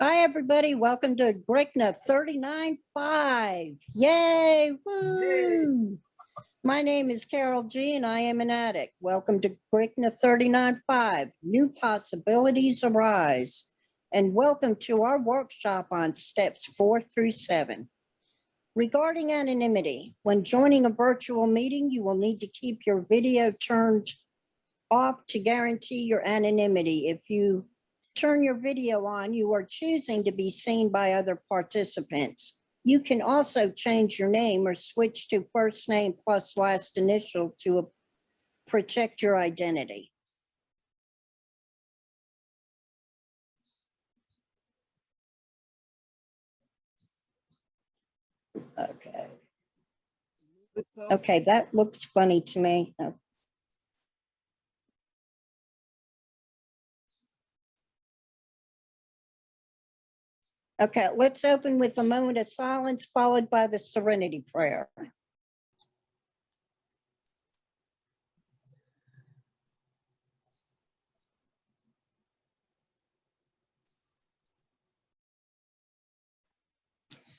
Hi, everybody. Welcome to GRCNA 39.5. Yay! Woo! My name is Carol G, and I am an addict. Welcome to GRCNA 39.5. New possibilities arise. And welcome to our workshop on steps 4 through 7. Regarding anonymity, when joining a virtual meeting, you will need to keep your video turned off to guarantee your anonymity. If you turn your video on, you are choosing to be seen by other participants. You can also change your name or switch to first name plus last initial to protect your identity. Okay. Okay, that looks funny to me. Okay, let's open with a moment of silence followed by the serenity prayer.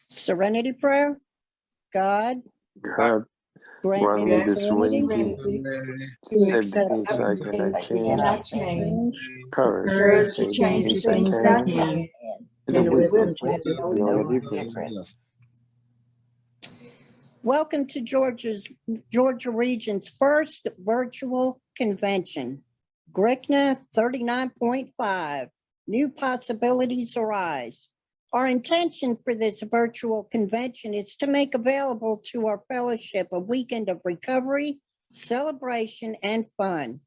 Serenity prayer. God, grant me the serenity to accept things I change, courage to change the things I can, and the wisdom to know the difference. Welcome to Georgia Region's first virtual convention, GRCNA 39.5, New Possibilities Arise. Our intention for this virtual convention is to make available to our fellowship a weekend of recovery, celebration, and fun.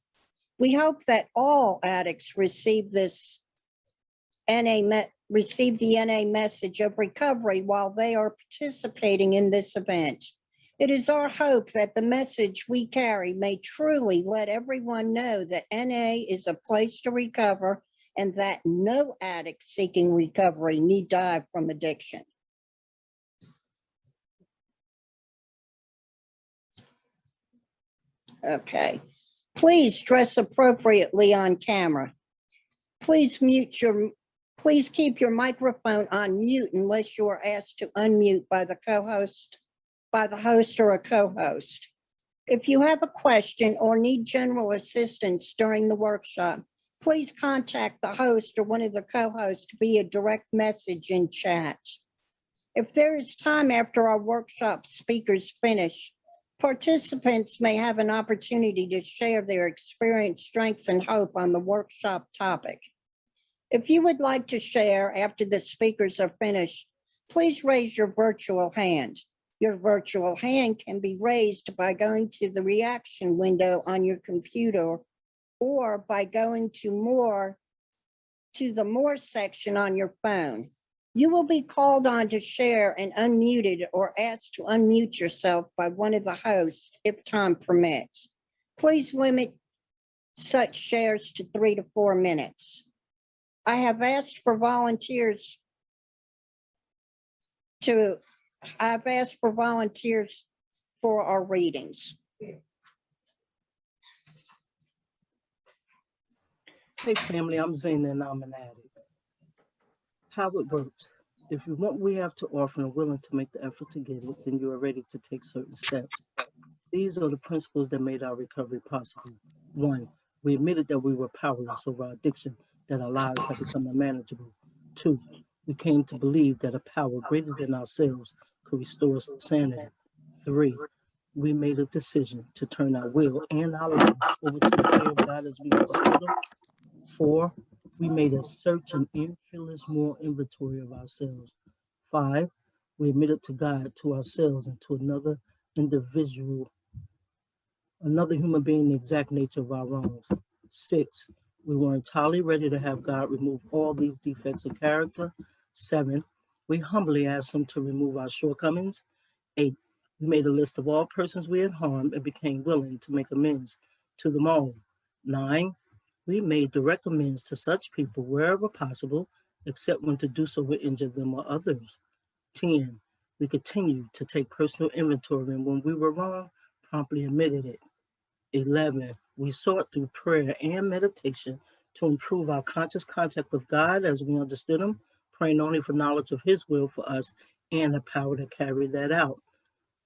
We hope that all addicts receive the NA message of recovery while they are participating in this event. It is our hope that the message we carry may truly let everyone know that NA is a place to recover and that no addict seeking recovery need die from addiction. Okay, please dress appropriately on camera. Please keep your microphone on mute unless you are asked to unmute by the host or a co-host. If you have a question or need general assistance during the workshop, please contact the host or one of the co-hosts via direct message in chat. If there is time after our workshop speakers finish, participants may have an opportunity to share their experience, strengths, and hope on the workshop topic. If you would like to share after the speakers are finished, please raise your virtual hand. Your virtual hand can be raised by going to the reaction window on your computer or by going to the more section on your phone. You will be called on to share and unmuted or asked to unmute yourself by one of the hosts if time permits. Please limit such shares to 3 to 4 minutes. I've asked for volunteers for our readings. Hey family, I'm Zane and I'm an addict. How it works. If you want what we have to offer and are willing to make the effort to get it, then you are ready to take certain steps. These are the principles that made our recovery possible. 1, we admitted that we were powerless over our addiction, that our lives had become unmanageable. 2, we came to believe that a power greater than ourselves could restore us to sanity. 3, we made a decision to turn our will and our lives over to the care of God as we understood Him. 4, we made a search and fearless moral inventory of ourselves. 5, we admitted to God, to ourselves, and to another individual, another human being, the exact nature of our wrongs. 6, we were entirely ready to have God remove all these defects of character. 7, we humbly asked Him to remove our shortcomings. 8, we made a list of all persons we had harmed and became willing to make amends to them all. 9, we made direct amends to such people wherever possible, except when to do so would injure them or others. 10, we continued to take personal inventory, and when we were wrong, promptly admitted it. 11, we sought through prayer and meditation to improve our conscious contact with God as we understood Him, praying only for knowledge of his will for us and the power to carry that out.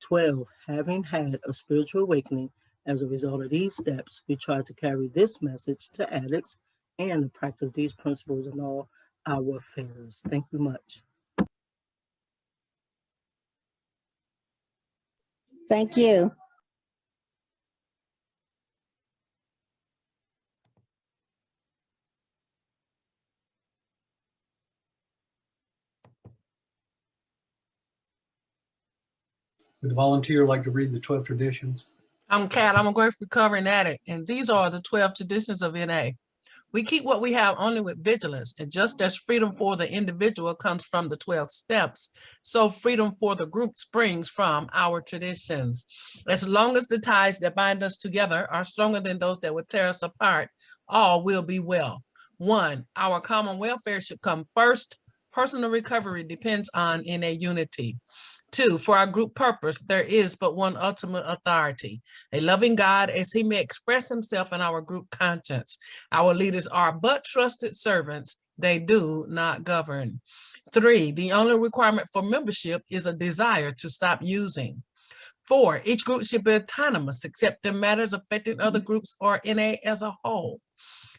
12, having had a spiritual awakening as a result of these steps, we try to carry this message to addicts and to practice these principles in all our affairs. Thank you much. Thank you. Would the volunteer like to read the 12 traditions? I'm Kat. I'm a grateful recovering addict, and these are the 12 traditions of NA. We keep what we have only with vigilance, and just as freedom for the individual comes from the 12 steps, so freedom for the group springs from our traditions. As long as the ties that bind us together are stronger than those that would tear us apart, all will be well. 1, our common welfare should come first. Personal recovery depends on NA unity. 2, for our group purpose, there is but one ultimate authority, a loving God as he may express himself in our group conscience. Our leaders are but trusted servants. They do not govern. 3, the only requirement for membership is a desire to stop using. 4, each group should be autonomous except in matters affecting other groups or NA as a whole.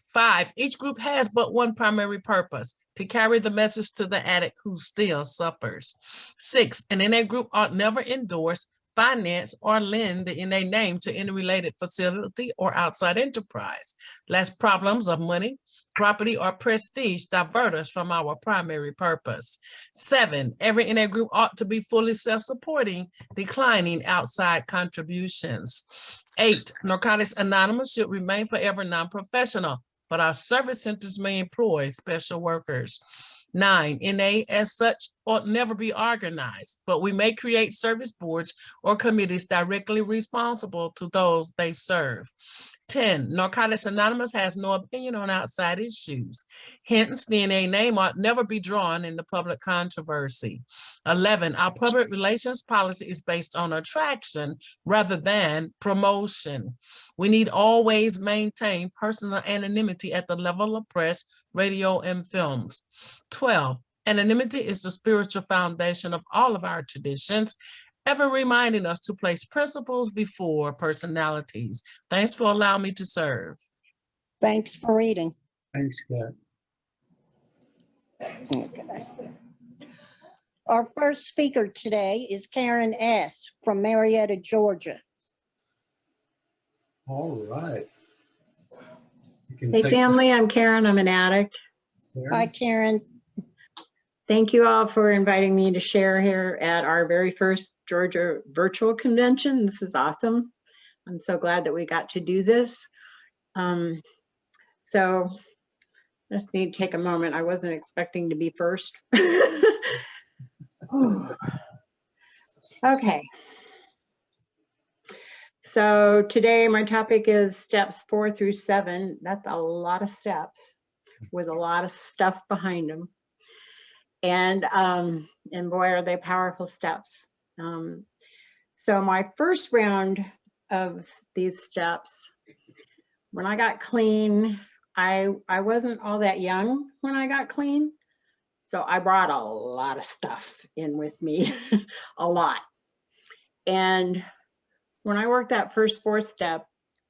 5, each group has but one primary purpose, to carry the message to the addict who still suffers. 6, an NA group ought never endorse, finance, or lend the NA name to any related facility or outside enterprise, lest problems of money, property, or prestige divert us from our primary purpose. 7, every NA group ought to be fully self-supporting, declining outside contributions. 8, Narcotics Anonymous should remain forever non-professional, but our service centers may employ special workers. 9, NA as such ought never be organized, but we may create service boards or committees directly responsible to those they serve. 10, Narcotics Anonymous has no opinion on outside issues. Hence, the NA name ought never be drawn into public controversy. 11, our public relations policy is based on attraction rather than promotion. We need always maintain personal anonymity at the level of press, radio, and films. 12, anonymity is the spiritual foundation of all of our traditions, ever reminding us to place principles before personalities. Thanks for allowing me to serve. Thanks for reading. Thanks, Kat. Okay. Our first speaker today is Karen S. from Marietta, Georgia. All right. Hey family, I'm Karen. I'm an addict. Hi, Karen. Thank you all for inviting me to share here at our very first Georgia virtual convention. This is awesome. I'm so glad that we got to do this. So I just need to take a moment. I wasn't expecting to be first. Okay. So today my topic is steps 4 through 7. That's a lot of steps with a lot of stuff behind them. And boy, are they powerful steps. So my first round of these steps, when I got clean, I wasn't all that young when I got clean. So I brought a lot of stuff in with me, a lot. And when I worked that first 4th step,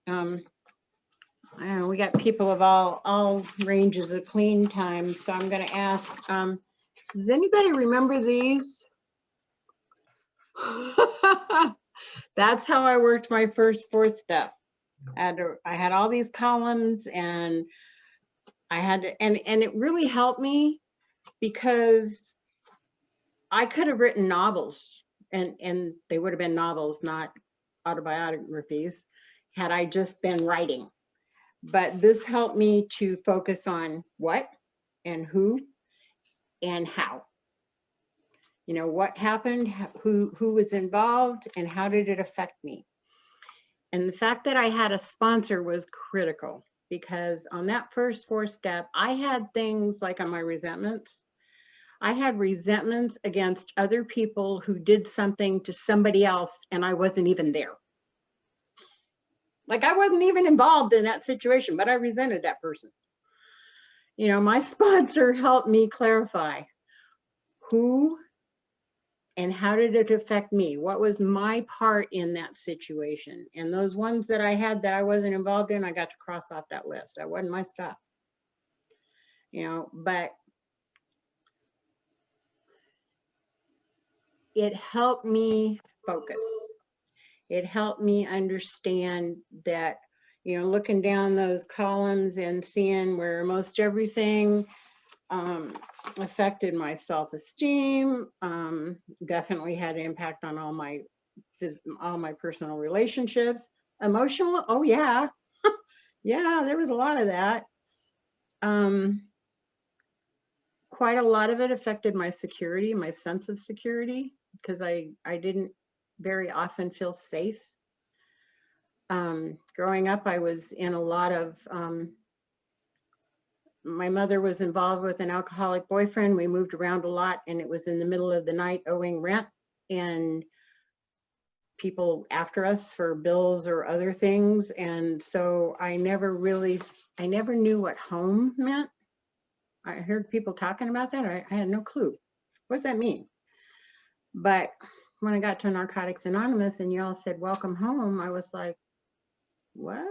I don't know, we got people of all ranges of clean time. So I'm gonna ask, does anybody remember these? That's how I worked my first 4th step. I had all these columns and I had to, and it really helped me because I could have written novels and they would have been novels, not autobiographies, had I just been writing. But this helped me to focus on what and who and how. You know, what happened, who was involved, and how did it affect me? And the fact that I had a sponsor was critical because on that first 4th step, I had things like on my resentments. I had resentments against other people who did something to somebody else and I wasn't even there. Like I wasn't even involved in that situation, but I resented that person. You know, my sponsor helped me clarify, who and how did it affect me? What was my part in that situation? And those ones that I had that I wasn't involved in, I got to cross off that list. That wasn't my stuff. You know, but it helped me focus. It helped me understand that, you know, looking down those columns and seeing where most everything affected my self-esteem, definitely had an impact on all my personal relationships. Emotional, oh yeah, yeah, there was a lot of that. Quite a lot of it affected my security, my sense of security, because I didn't very often feel safe. Growing up, I was in a lot of, my mother was involved with an alcoholic boyfriend. We moved around a lot, and it was in the middle of the night owing rent and people after us for bills or other things. And so I never knew what home meant. I heard people talking about that. I had no clue. What does that mean? But when I got to Narcotics Anonymous and y'all said, welcome home, I was like, what?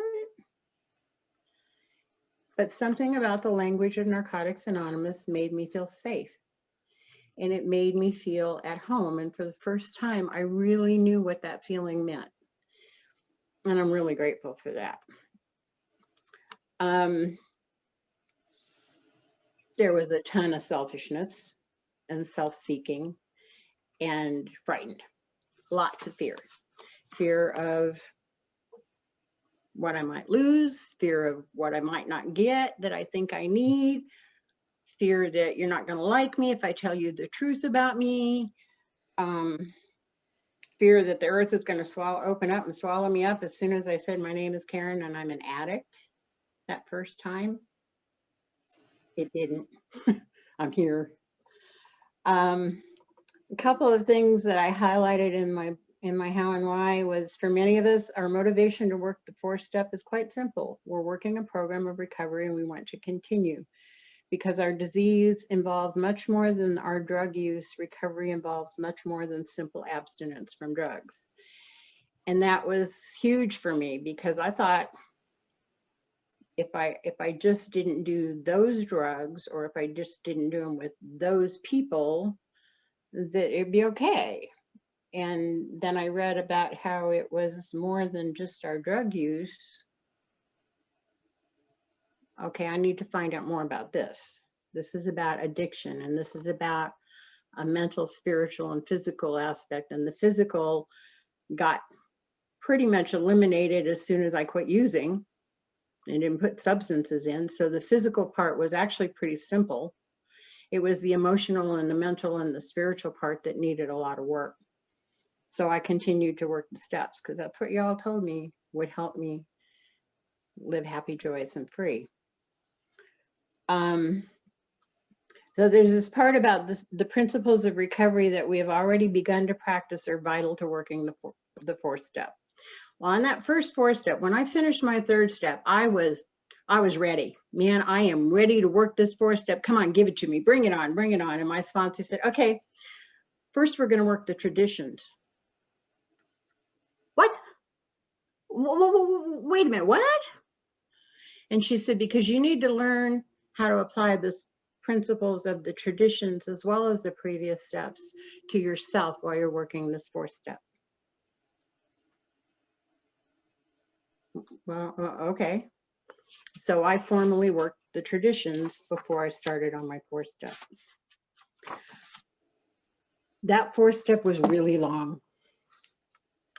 But something about the language of Narcotics Anonymous made me feel safe. And it made me feel at home. And for the first time, I really knew what that feeling meant. And I'm really grateful for that. There was a ton of selfishness and self-seeking and frightened. Lots of fear. Fear of what I might lose, fear of what I might not get that I think I need, fear that you're not going to like me if I tell you the truth about me, fear that the earth is going to open up and swallow me up as soon as I said my name is Karen and I'm an addict that first time. It didn't. I'm here. A couple of things that I highlighted in my how and why was, for many of us, our motivation to work the 4-step is quite simple. We're working a program of recovery and we want to continue because our disease involves much more than our drug use. Recovery involves much more than simple abstinence from drugs. And that was huge for me because I thought if I just didn't do those drugs, or if I just didn't do them with those people, that it'd be okay. And then I read about how it was more than just our drug use. Okay, I need to find out more about this. This is about addiction, and this is about a mental, spiritual, and physical aspect. And the physical got pretty much eliminated as soon as I quit using and didn't put substances in. So the physical part was actually pretty simple. It was the emotional and the mental and the spiritual part that needed a lot of work. So I continued to work the steps because that's what y'all told me would help me live happy, joyous, and free. So there's this part about this, the principles of recovery that we have already begun to practice are vital to working the 4th step. Well, on that first 4th step, when I finished my 3rd step, I was ready. Man, I am ready to work this 4th step. Come on, give it to me. Bring it on, bring it on. And my sponsor said, okay, first we're going to work the traditions. What? Wait a minute, what? And she said, because you need to learn how to apply the principles of the traditions as well as the previous steps to yourself while you're working this 4th step. Well, okay. So I formally worked the traditions before I started on my 4th step. That 4th step was really long.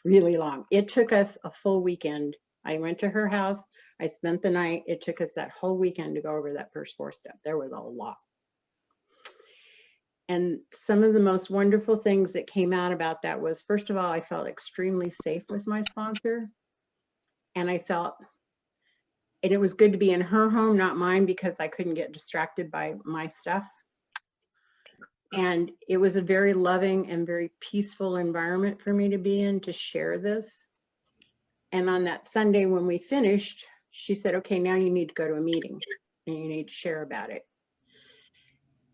Really long. It took us a full weekend. I went to her house. I spent the night. It took us that whole weekend to go over that first 4th step. There was a lot. And some of the most wonderful things that came out about that was, first of all, I felt extremely safe with my sponsor. And I felt, and it was good to be in her home, not mine, because I couldn't get distracted by my stuff. And it was a very loving and very peaceful environment for me to be in, to share this. And on that Sunday when we finished, she said, okay, now you need to go to a meeting and you need to share about it.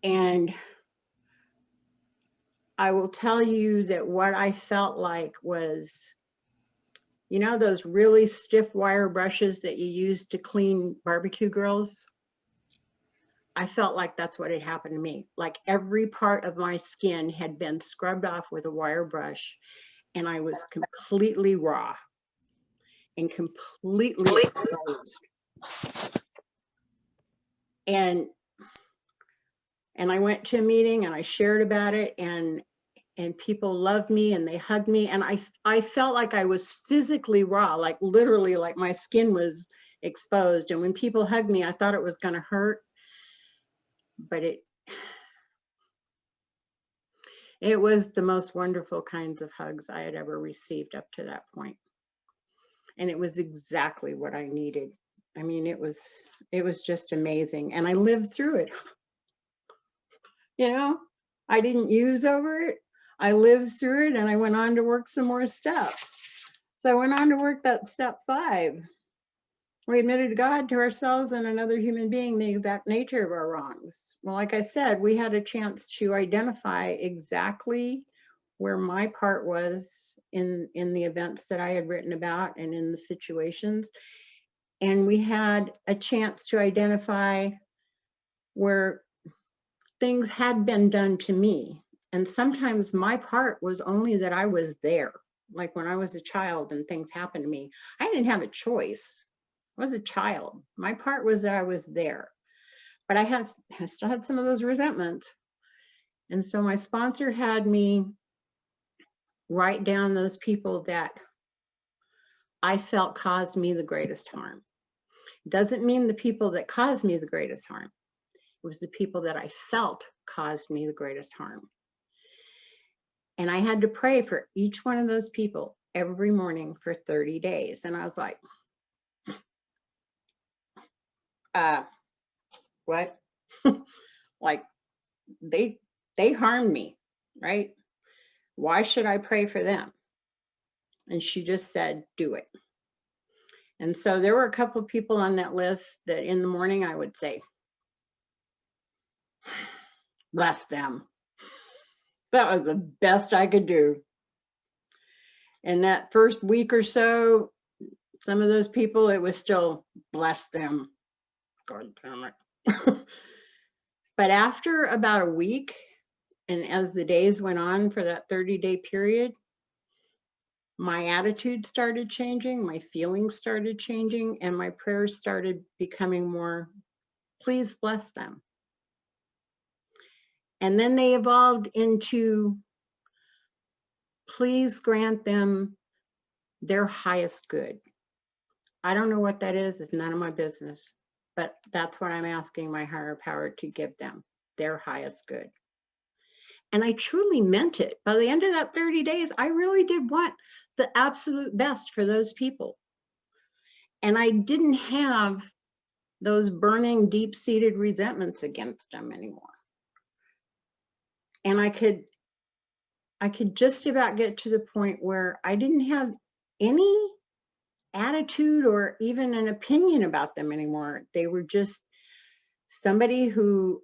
And I will tell you that what I felt like was, you know, those really stiff wire brushes that you use to clean barbecue grills? I felt like that's what had happened to me. Like every part of my skin had been scrubbed off with a wire brush, and I was completely raw and completely exposed. And I went to a meeting and I shared about it, and people loved me and they hugged me, and I felt like I was physically raw, like literally like my skin was exposed. And when people hugged me, I thought it was going to hurt, but it was the most wonderful kinds of hugs I had ever received up to that point. And it was exactly what I needed. I mean, it was just amazing. And I lived through it. You know, I didn't use over it. I lived through it, and I went on to work some more steps. So I went on to work that step 5. We admitted to God, to ourselves, and another human being the exact nature of our wrongs. Well, like I said, we had a chance to identify exactly where my part was in the events that I had written about and in the situations. And we had a chance to identify where things had been done to me. And sometimes my part was only that I was there. Like when I was a child and things happened to me, I didn't have a choice. I was a child. My part was that I was there. But I still had some of those resentments. And so my sponsor had me write down those people that I felt caused me the greatest harm. Doesn't mean the people that caused me the greatest harm. It was the people that I felt caused me the greatest harm. And I had to pray for each one of those people every morning for 30 days. And I was like, what? Like they harmed me, right? Why should I pray for them? And she just said, do it. And so there were a couple of people on that list that in the morning I would say, bless them. That was the best I could do. And that first week or so, some of those people, it was still bless them. God damn it. But after about a week, and as the days went on for that 30-day period, my attitude started changing, my feelings started changing, and my prayers started becoming more, please bless them. And then they evolved into, please grant them their highest good. I don't know what that is. It's none of my business. But that's what I'm asking my higher power to give them, their highest good. And I truly meant it. By the end of that 30 days, I really did want the absolute best for those people. And I didn't have those burning, deep-seated resentments against them anymore. And I could just about get to the point where I didn't have any attitude or even an opinion about them anymore. They were just somebody who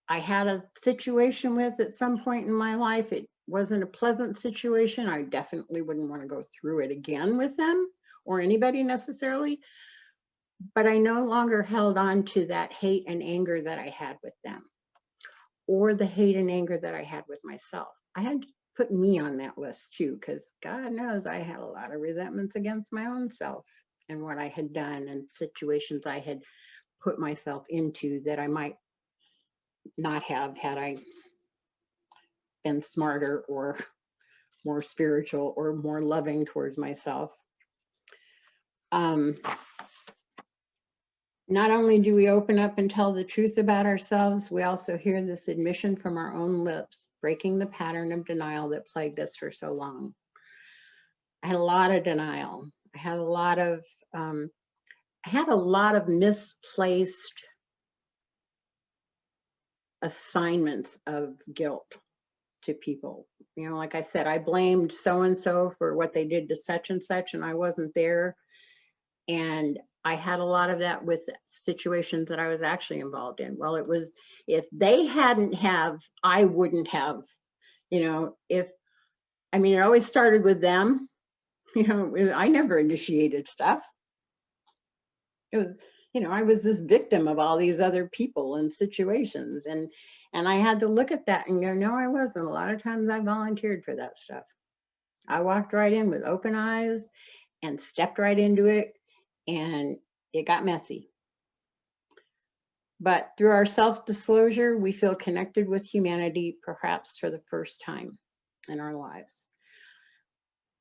I had a situation with at some point in my life. It wasn't a pleasant situation. I definitely wouldn't want to go through it again with them or anybody necessarily. But I no longer held on to that hate and anger that I had with them, or the hate and anger that I had with myself. I had to put me on that list too, because God knows I had a lot of resentments against my own self and what I had done and situations I had put myself into that I might not have had I been smarter or more spiritual or more loving towards myself. Not only do we open up and tell the truth about ourselves, we also hear this admission from our own lips, breaking the pattern of denial that plagued us for so long. I had a lot of denial. I had a lot of misplaced assignments of guilt to people. You know, like I said, I blamed so-and-so for what they did to such and such, and I wasn't there. And I had a lot of that with situations that I was actually involved in. Well, it was, if they hadn't have, I wouldn't have, You know, I mean, it always started with them. You know, I never initiated stuff. It was, you know, I was this victim of all these other people and situations. And I had to look at that and go, no, I wasn't. A lot of times I volunteered for that stuff. I walked right in with open eyes and stepped right into it, and it got messy. But through our self-disclosure, we feel connected with humanity, perhaps for the first time in our lives.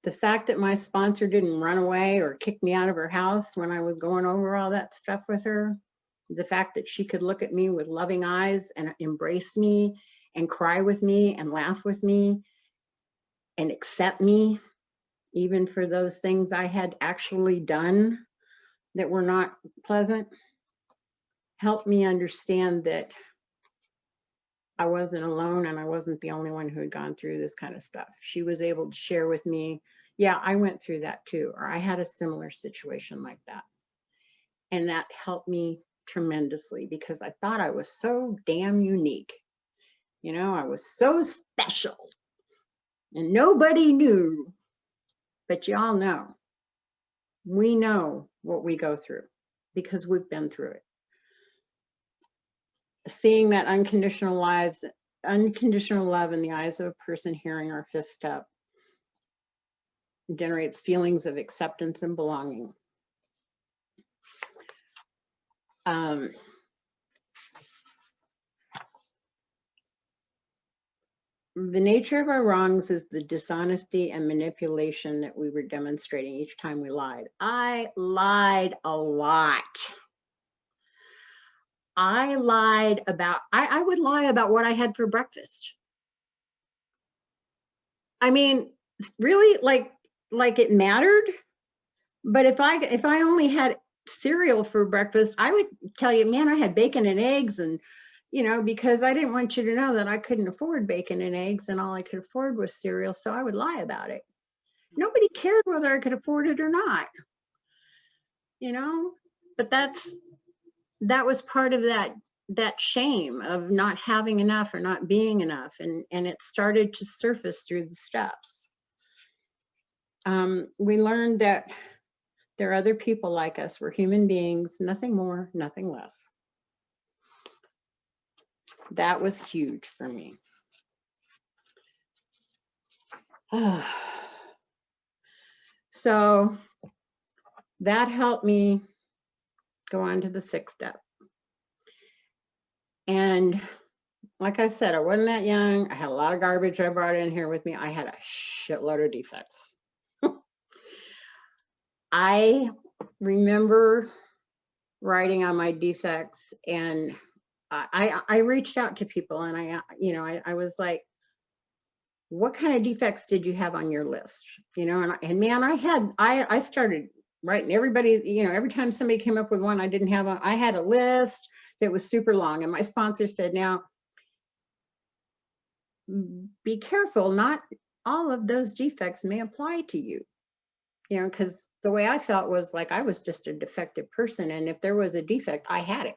The fact that my sponsor didn't run away or kick me out of her house when I was going over all that stuff with her, the fact that she could look at me with loving eyes and embrace me and cry with me and laugh with me and accept me, even for those things I had actually done that were not pleasant, helped me understand that I wasn't alone and I wasn't the only one who had gone through this kind of stuff. She was able to share with me, yeah, I went through that too, or I had a similar situation like that. And that helped me tremendously because I thought I was so damn unique. You know, I was so special and nobody knew, but y'all know. We know what we go through because we've been through it. Seeing that unconditional love in the eyes of a person hearing our fifth step generates feelings of acceptance and belonging. The nature of our wrongs is the dishonesty and manipulation that we were demonstrating each time we lied. I lied a lot. I lied about, I would lie about what I had for breakfast. I mean, really, like it mattered. But if I only had cereal for breakfast, I would tell you, man, I had bacon and eggs, and you know, because I didn't want you to know that I couldn't afford bacon and eggs and all I could afford was cereal, so I would lie about it. Nobody cared whether I could afford it or not, you know, but that was part of that shame of not having enough or not being enough, and it started to surface through the steps. We learned that there are other people like us. We're human beings, nothing more, nothing less. That was huge for me. So that helped me go on to the sixth step. And like I said, I wasn't that young. I had a lot of garbage I brought in here with me. I had a shitload of defects. I remember writing on my defects, and I reached out to people, and I was like, what kind of defects did you have on your list? You know, and man, I started writing everybody, you know, every time somebody came up with one I didn't have, I had a list that was super long. And my sponsor said, now, be careful, not all of those defects may apply to you. You know, because the way I felt was like I was just a defective person. And if there was a defect, I had it.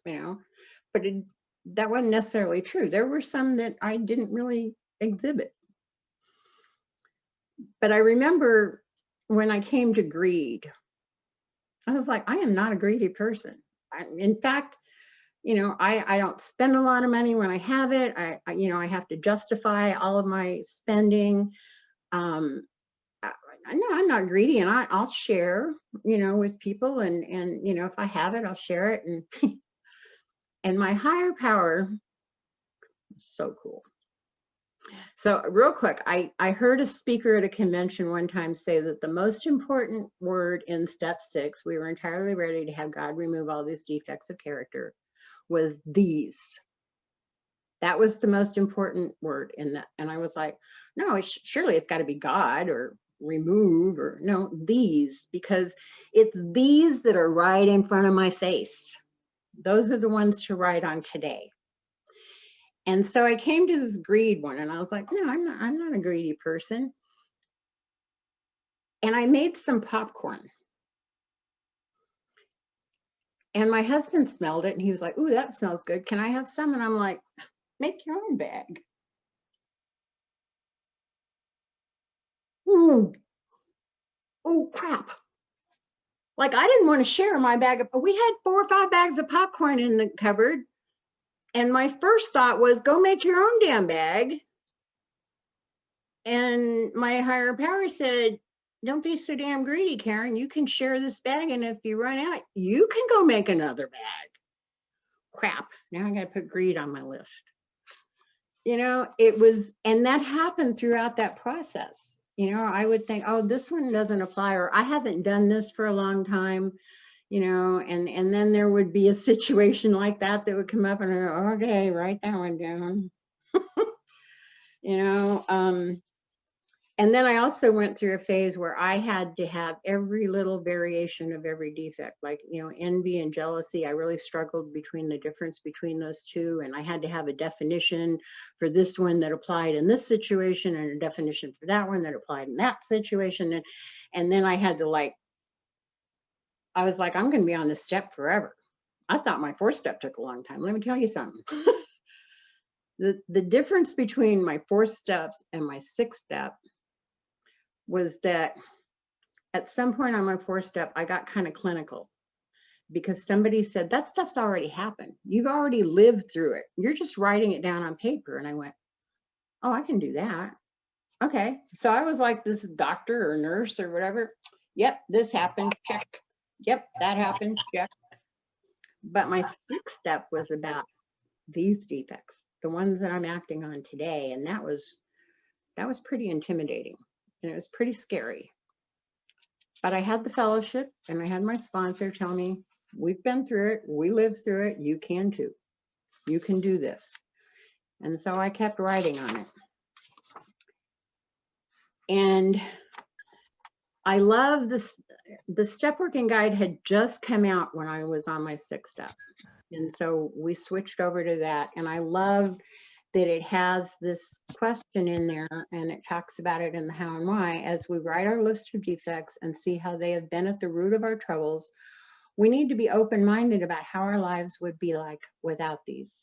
You know, but that wasn't necessarily true. There were some that I didn't really exhibit. But I remember when I came to greed, I was like, I am not a greedy person. In fact, you know, I don't spend a lot of money when I have it. You know, I have to justify all of my spending. I know I'm not greedy, and I'll share, you know, with people, and you know, if I have it, I'll share it. And and my higher power, so cool. So real quick, I heard a speaker at a convention one time say that the most important word in step 6, we were entirely ready to have God remove all these defects of character, was these. That was the most important word in that. And I was like, no, surely it's got to be God or remove, or no, these, because it's these that are right in front of my face. Those are the ones to write on today. And so I came to this greed one, and I was like, no, I'm not a greedy person. And I made some popcorn. And my husband smelled it, and he was like, ooh, that smells good. Can I have some? And I'm like, make your own bag. ooh, oh crap. Like I didn't want to share my bag of, we had 4 or 5 bags of popcorn in the cupboard. And my first thought was go make your own damn bag. And my higher power said, don't be so damn greedy, Karen. You can share this bag. And if you run out, you can go make another bag. Crap. Now I got to put greed on my list. You know, it was, and that happened throughout that process. You know, I would think, oh, this one doesn't apply, or I haven't done this for a long time, you know, and then there would be a situation like that that would come up and I go, okay, write that one down. You know, and then I also went through a phase where I had to have every little variation of every defect, like, you know, envy and jealousy. I really struggled between the difference between those two. And I had to have a definition for this one that applied in this situation and a definition for that one that applied in that situation. And then I had to I was like, I'm going to be on this step forever. I thought my 4th step took a long time. Let me tell you something. The difference between my 4th steps and my 6th step was that at some point on my 4th step, I got kind of clinical because somebody said, that stuff's already happened. You've already lived through it. You're just writing it down on paper. And I went, oh, I can do that. Okay. So I was like this doctor or nurse or whatever. Yep, this happened. Check. Yep, that happened. Check. But my 6th step was about these defects, the ones that I'm acting on today. And that was pretty intimidating. And it was pretty scary. But I had the fellowship and I had my sponsor tell me, we've been through it, we lived through it, you can too. You can do this. And so I kept writing on it. And I love this. The step working guide had just come out when I was on my 6th step. And so we switched over to that. And I loved that it has this question in there and it talks about it in the how and why. As we write our list of defects and see how they have been at the root of our troubles, we need to be open-minded about how our lives would be like without these.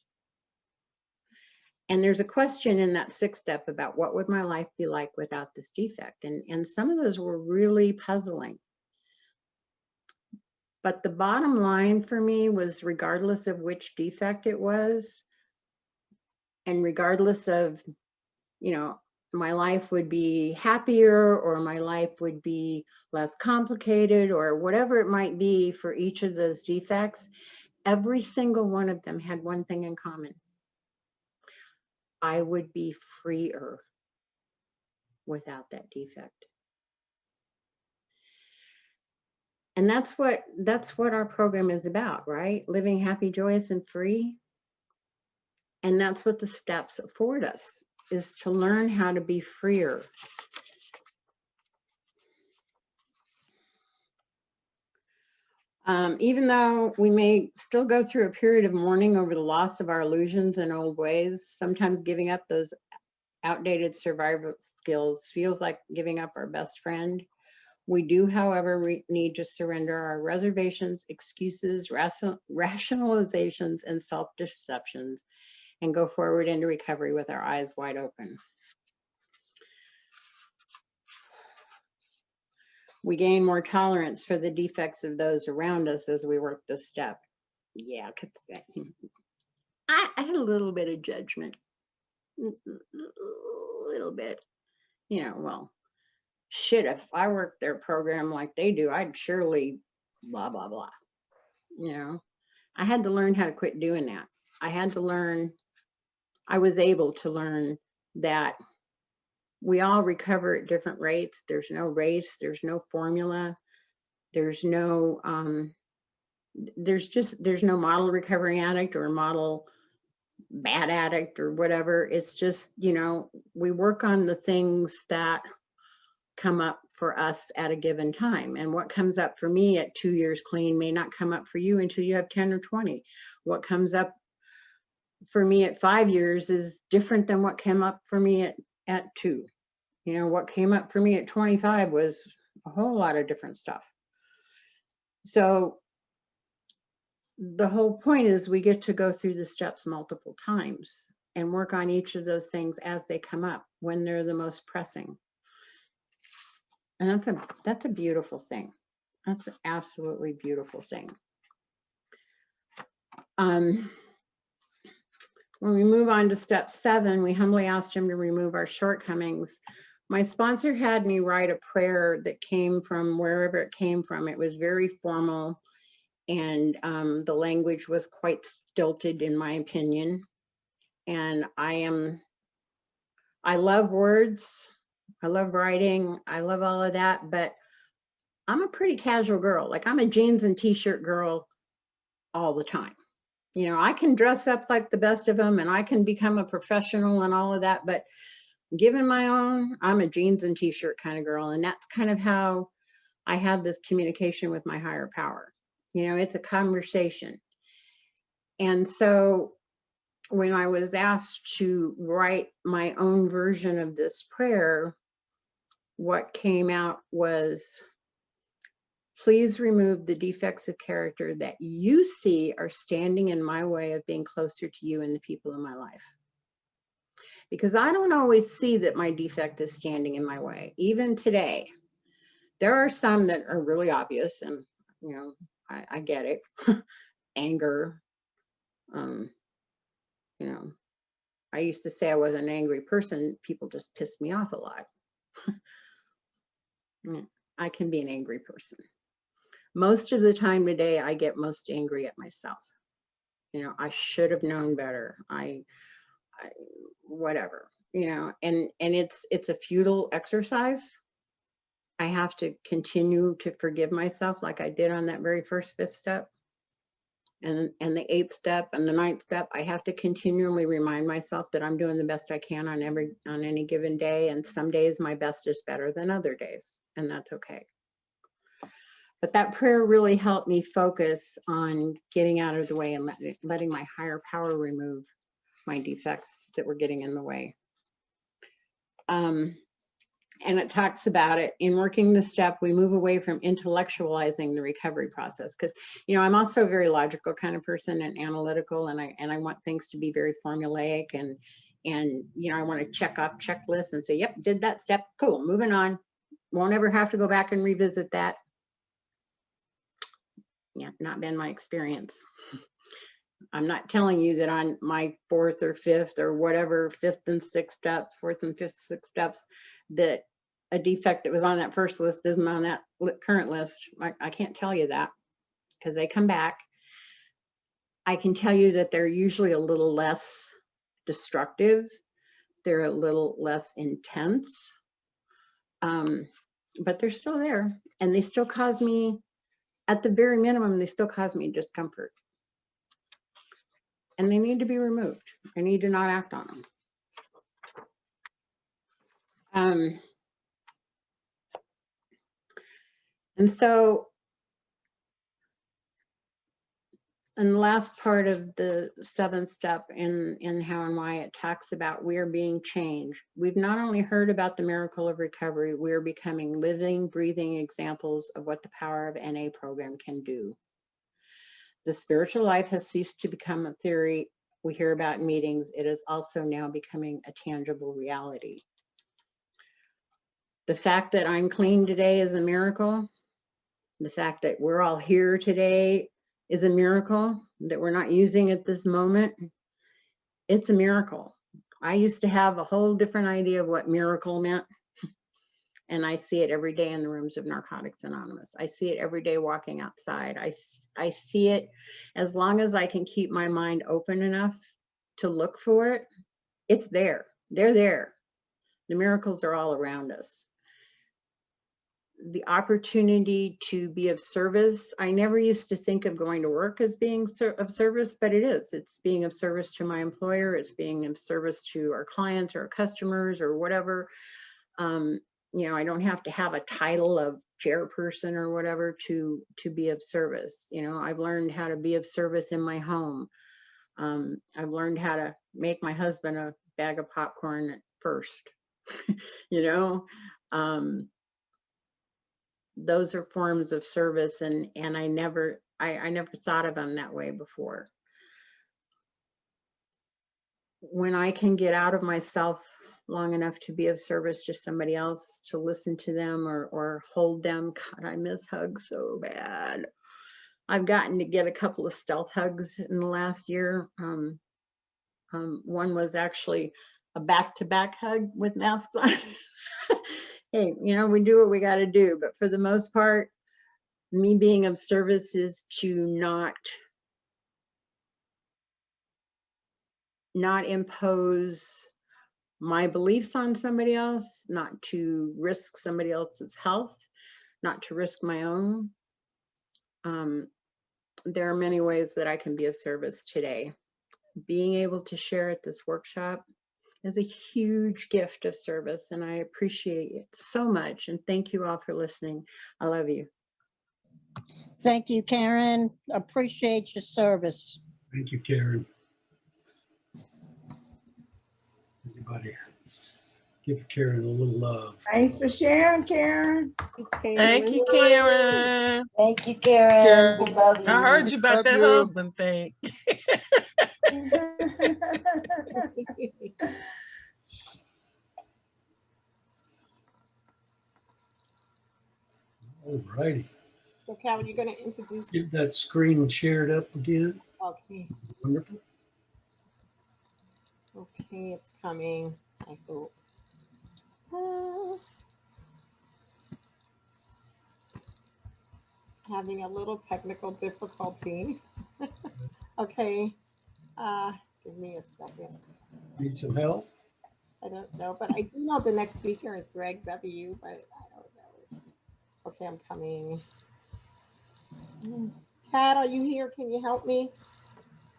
And there's a question in that 6th step about what would my life be like without this defect? And some of those were really puzzling. But the bottom line for me was, regardless of which defect it was, and regardless of, you know, my life would be happier or my life would be less complicated or whatever it might be for each of those defects, every single one of them had one thing in common. I would be freer without that defect. And that's what our program is about, right? Living happy, joyous, and free. And that's what the steps afford us, is to learn how to be freer. Even though we may still go through a period of mourning over the loss of our illusions and old ways, sometimes giving up those outdated survival skills feels like giving up our best friend. We do, however, need to surrender our reservations, excuses, rationalizations, and self-deceptions, and go forward into recovery with our eyes wide open. We gain more tolerance for the defects of those around us as we work this step. Yeah, I had a little bit of judgment, a little bit, you know, well, shit, if I worked their program like they do, I'd surely blah, blah, blah. You know, I had to learn how to quit doing that. I had to learn, I was able to learn that we all recover at different rates. There's no race, there's no formula, there's no, there's no model recovering addict or model bad addict or whatever. It's just, you know, we work on the things that come up for us at a given time. And what comes up for me at 2 years clean may not come up for you until you have 10 or 20. What comes up for me at 5 years is different than what came up for me at 2. You know, what came up for me at 25 was a whole lot of different stuff. So the whole point is we get to go through the steps multiple times and work on each of those things as they come up when they're the most pressing. And that's a beautiful thing. That's an absolutely beautiful thing. When we move on to step 7, we humbly asked him to remove our shortcomings. My sponsor had me write a prayer that came from wherever it came from. It was very formal, and the language was quite stilted, in my opinion. And I love words, I love writing, I love all of that, but I'm a pretty casual girl. Like, I'm a jeans and t-shirt girl all the time. You know, I can dress up like the best of them, and I can become a professional and all of that, but given my own, I'm a jeans and t-shirt kind of girl. And that's kind of how I have this communication with my higher power. You know, it's a conversation. And so when I was asked to write my own version of this prayer, what came out was, please remove the defects of character that you see are standing in my way of being closer to you and the people in my life. Because I don't always see that my defect is standing in my way. Even today, there are some that are really obvious, and you know, I get it. Anger, you know, I used to say I was an angry person. People just pissed me off a lot. I can be an angry person. Most of the time today, I get most angry at myself. You know, I should have known better. Whatever, you know, and it's a futile exercise. I have to continue to forgive myself like I did on that very first 5th step. And the 8th step and the 9th step, I have to continually remind myself that I'm doing the best I can on any given day. And some days my best is better than other days, and that's okay. But that prayer really helped me focus on getting out of the way and letting my higher power remove my defects that were getting in the way. And it talks about it in working the step, we move away from intellectualizing the recovery process. Because, you know, I'm also a very logical kind of person and analytical, and I want things to be very formulaic, and you know, I want to check off checklists and say, yep, did that step, cool, moving on. Won't ever have to go back and revisit that. Yeah, not been my experience. I'm not telling you that on my 4th or 5th or whatever, 5th and 6th steps, 4th and 5th, 6th steps, that a defect that was on that first list isn't on that current list. I can't tell you that, because they come back. I can tell you that they're usually a little less destructive. They're a little less intense, but they're still there, and they still cause me, at the very minimum, they still cause me discomfort. And they need to be removed. I need to not act on them. And so, in the last part of the 7th step in how and why, it talks about we are being changed. We've not only heard about the miracle of recovery, we're becoming living, breathing examples of what the power of NA program can do. The spiritual life has ceased to become a theory we hear about in meetings. It is also now becoming a tangible reality. The fact that I'm clean today is a miracle. The fact that we're all here today is a miracle, that we're not using at this moment. It's a miracle. I used to have a whole different idea of what miracle meant. And I see it every day in the rooms of Narcotics Anonymous. I see it every day walking outside. I see it as long as I can keep my mind open enough to look for it. It's there. They're there. The miracles are all around us. The opportunity to be of service. I never used to think of going to work as being of service, but it is. It's being of service to my employer. It's being of service to our clients or our customers or whatever. You know, I don't have to have a title of chairperson or whatever to be of service. You know, I've learned how to be of service in my home. I've learned how to make my husband a bag of popcorn first. You know, those are forms of service, and I never thought of them that way before. When I can get out of myself long enough to be of service to somebody else, to listen to them or hold them. God, I miss hugs so bad. I've gotten to get a couple of stealth hugs in the last year. One was actually a back-to-back hug with masks on. Hey, you know, we do what we got to do, but for the most part, me being of service is to not impose my beliefs on somebody else, not to risk somebody else's health, not to risk my own. There are many ways that I can be of service today. Being able to share at this workshop is a huge gift of service, and I appreciate it so much. And thank you all for listening. I love you. Thank you, Karen. Appreciate your service. Thank you, Karen. Everybody, give Karen a little love. Thanks for sharing, Karen. Thank you, Karen. Thank you, Karen. Karen, We love you. I heard you about Love that you. husband thing. All righty. So Calvin, you're gonna introduce, Get that screen shared up again. okay, Wonderful. okay, it's coming, I hope. Having a little technical difficulty. Okay, give me a second. Need some help? I don't know, but I do know the next speaker is Greg W, but I don't know. Okay, I'm coming. Kat, are you here? Can you help me?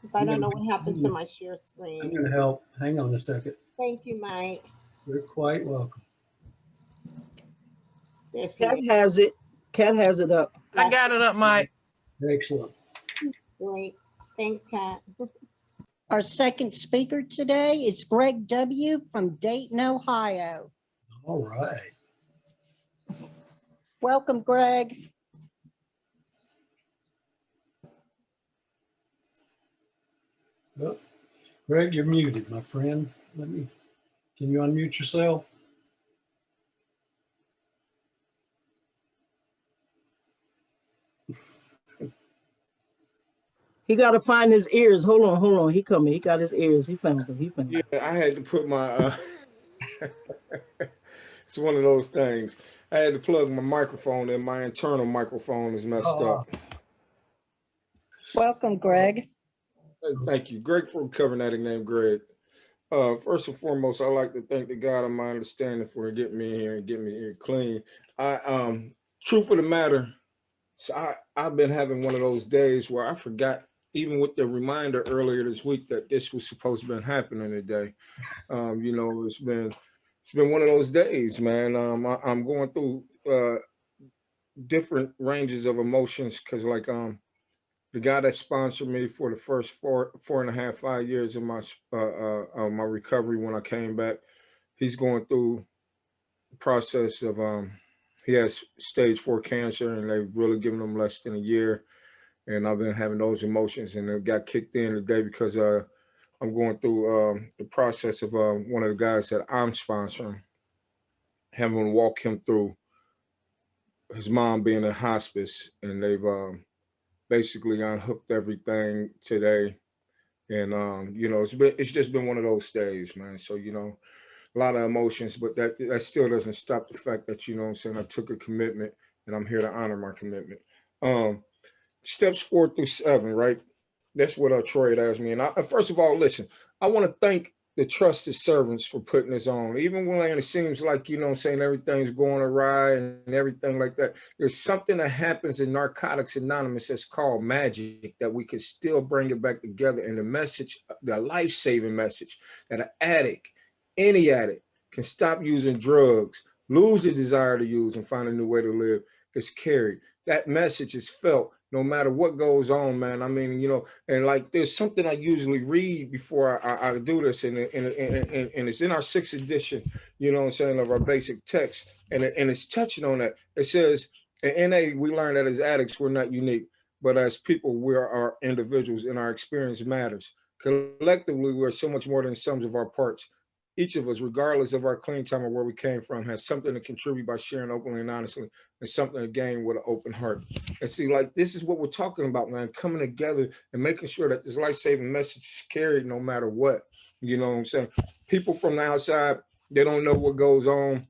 Because I don't know what happened to my share I'm screen. going to help. Hang on a second. Thank you, Mike. You're quite welcome. There she Kat is. has it. Kat has it up. I got it up, Mike. Excellent. Great. Thanks, Kat. Our second speaker today is Greg W. from Dayton, Ohio. All right. Welcome, Greg. Well, Greg, you're muted, my friend. Can you unmute yourself? He got to find his ears. Hold on. He coming. He got his ears. He found them. He found them. Yeah, I had to put my, it's one of those things. I had to plug my microphone in. My internal microphone is messed up. Welcome, Greg. Thank you. Greg from Covenantic named Greg. First and foremost, I'd like to thank the God of my understanding for getting me here and getting me here clean. Truth of the matter, so I've been having one of those days where I forgot, even with the reminder earlier this week that this was supposed to be happening today. You know, it's been one of those days, man. I'm going through different ranges of emotions because, like, the guy that sponsored me for the first 4.5 years of my my recovery when I came back, he's going through the process of he has stage 4 cancer, and they've really given him less than a year. And I've been having those emotions, and it got kicked in today because I'm going through the process of one of the guys that I'm sponsoring, having to walk him through his mom being in hospice, and they've basically unhooked everything today. And you know, it's just been one of those days, man. So, you know, a lot of emotions, but that still doesn't stop the fact that, you know what I'm saying, I took a commitment, and I'm here to honor my commitment. Steps 4 through 7, right? That's what Troy had asked me. And first of all, listen, I want to thank the trusted servants for putting this on. Even when it seems like, you know what I'm saying, everything's going awry and everything like that, there's something that happens in Narcotics Anonymous that's called magic, that we can still bring it back together. And the message, the life-saving message, that an addict, any addict, can stop using drugs, lose the desire to use, and find a new way to live, is carried. That message is felt no matter what goes on, man. I mean, you know, and like there's something I usually read before I do this, and it's in our 6th edition, you know what I'm saying, of our basic text, and it's touching on that. It says, in NA, we learn that as addicts, we're not unique, but as people, we are individuals, and our experience matters. Collectively, we're so much more than sums of our parts. Each of us, regardless of our clean time or where we came from, has something to contribute by sharing openly and honestly, and something to gain with an open heart. And see, like, this is what we're talking about, man, coming together and making sure that this life-saving message is carried no matter what. You know what I'm saying? People from the outside, they don't know what goes on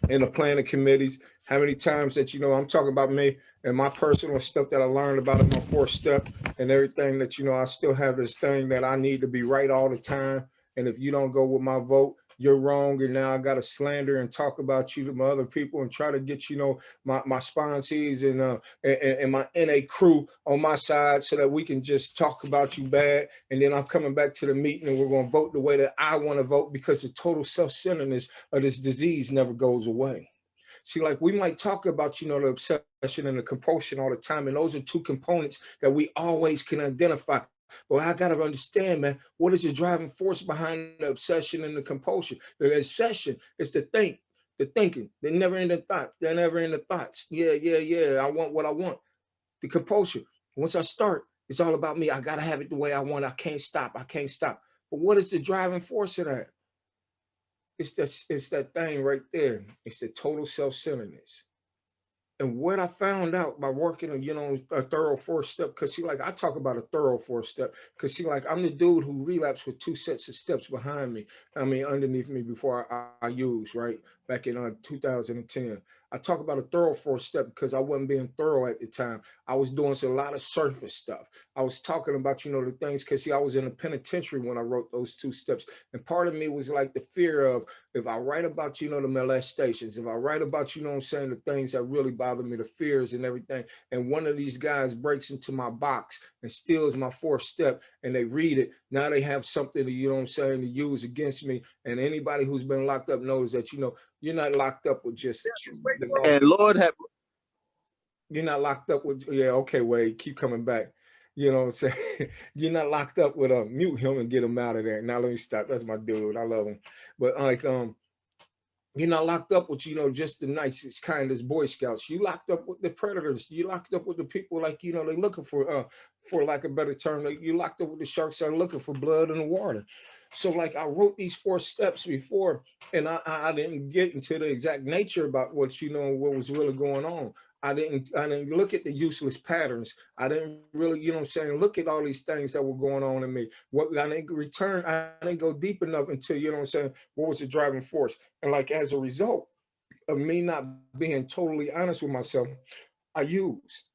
in the planning committees. How many times that, you know, I'm talking about me and my personal stuff that I learned about in my 4th step and everything that, you know, I still have this thing that I need to be right all the time. And if you don't go with my vote, you're wrong. And now I got to slander and talk about you to my other people and try to get, you know, my sponsees and my NA crew on my side so that we can just talk about you bad. And then I'm coming back to the meeting and we're going to vote the way that I want to vote, because the total self-centeredness of this disease never goes away. See, like, we might talk about, you know, the obsession and the compulsion all the time. And those are 2 components that we always can identify. But I got to understand, man, what is the driving force behind the obsession and the compulsion? The obsession is the thinking, the never ending thoughts, the never ending thoughts. Yeah. I want what I want. The compulsion, once I start, it's all about me. I got to have it the way I want. I can't stop. But what is the driving force of that? It's that thing right there. It's the total self-centeredness. And what I found out by working, you know, a thorough 4-step, because see, like, I talk about a thorough 4-step, because see, like, I'm the dude who relapsed with 2 sets of steps behind me. I mean, underneath me before I used, right? Back in 2010. I talk about a thorough 4-step because I wasn't being thorough at the time. I was doing a lot of surface stuff. I was talking about, you know, the things, because see, I was in the penitentiary when I wrote those 2 steps. And part of me was like the fear of, if I write about, you know, the molestations, if I write about, you know what I'm saying, the things that really bother me, the fears and everything, and one of these guys breaks into my box and steals my 4th step and they read it, now they have something to, you know what I'm saying, to use against me. And anybody who's been locked up knows that, you know, you're not locked up with just, and Lord have, you're not locked up with, yeah, okay, Wade, keep coming back. You know what I'm saying? You're not locked up with mute him and get him out of there. Now let me stop. That's my dude. I love him. But like, you're not locked up with, you know, just the nicest, kindest Boy Scouts. You locked up with the predators. You locked up with the people, like, you know, they're looking for lack of a better term, like, you locked up with the sharks that are looking for blood in the water. So like, I wrote these 4 steps before, and I didn't get into the exact nature about what, you know, what was really going on. I didn't look at the useless patterns. I didn't really, you know what I'm saying, look at all these things that were going on in me. What I didn't go deep enough until, you know what I'm saying, what was the driving force? And like, as a result of me not being totally honest with myself, I used.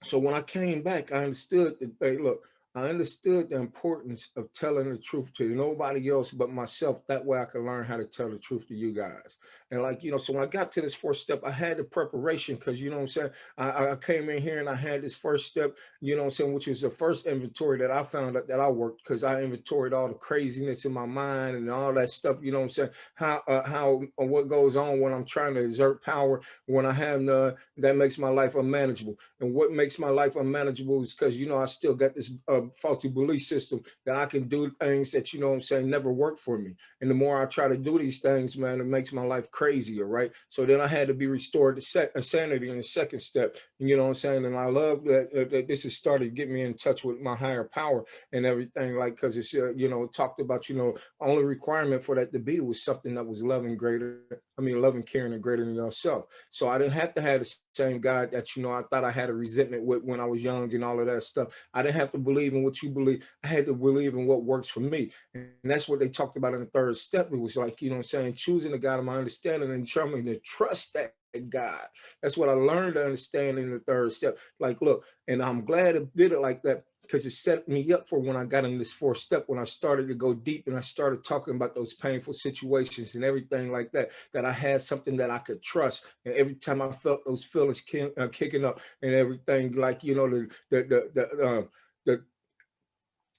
So when I came back, I understood that, hey, look, I understood the importance of telling the truth to nobody else but myself. That way I could learn how to tell the truth to you guys. And like, you know, so when I got to this 4th step, I had the preparation, because, you know what I'm saying, I came in here and I had this 1st step, you know what I'm saying, which was the first inventory that I found out that I worked, because I inventoried all the craziness in my mind and all that stuff, you know what I'm saying, how what goes on when I'm trying to exert power, when I have none, that makes my life unmanageable. And what makes my life unmanageable is because, you know, I still got this faulty belief system that I can do things that, you know what I'm saying, never work for me. And the more I try to do these things, man, it makes my life crazier, right? So then I had to be restored to sanity in the 2nd step, you know what I'm saying? And I love that this has started getting me in touch with my higher power and everything, like, because it's, you know, talked about, you know, only requirement for that to be was something that was loving, caring, and greater than yourself. So I didn't have to have the same God that, you know, I thought I had a resentment with when I was young and all of that stuff. I didn't have to believe in what you believe. I had to believe in what works for me. And that's what they talked about in the 3rd step. It was like, you know what I'm saying, choosing the God of my understanding and determining to trust that God. That's what I learned to understand in the 3rd step. Like, look, and I'm glad it did it like that, because it set me up for when I got in this 4th step, when I started to go deep and I started talking about those painful situations and everything like that, that I had something that I could trust. And every time I felt those feelings kicking up and everything, like, you know, the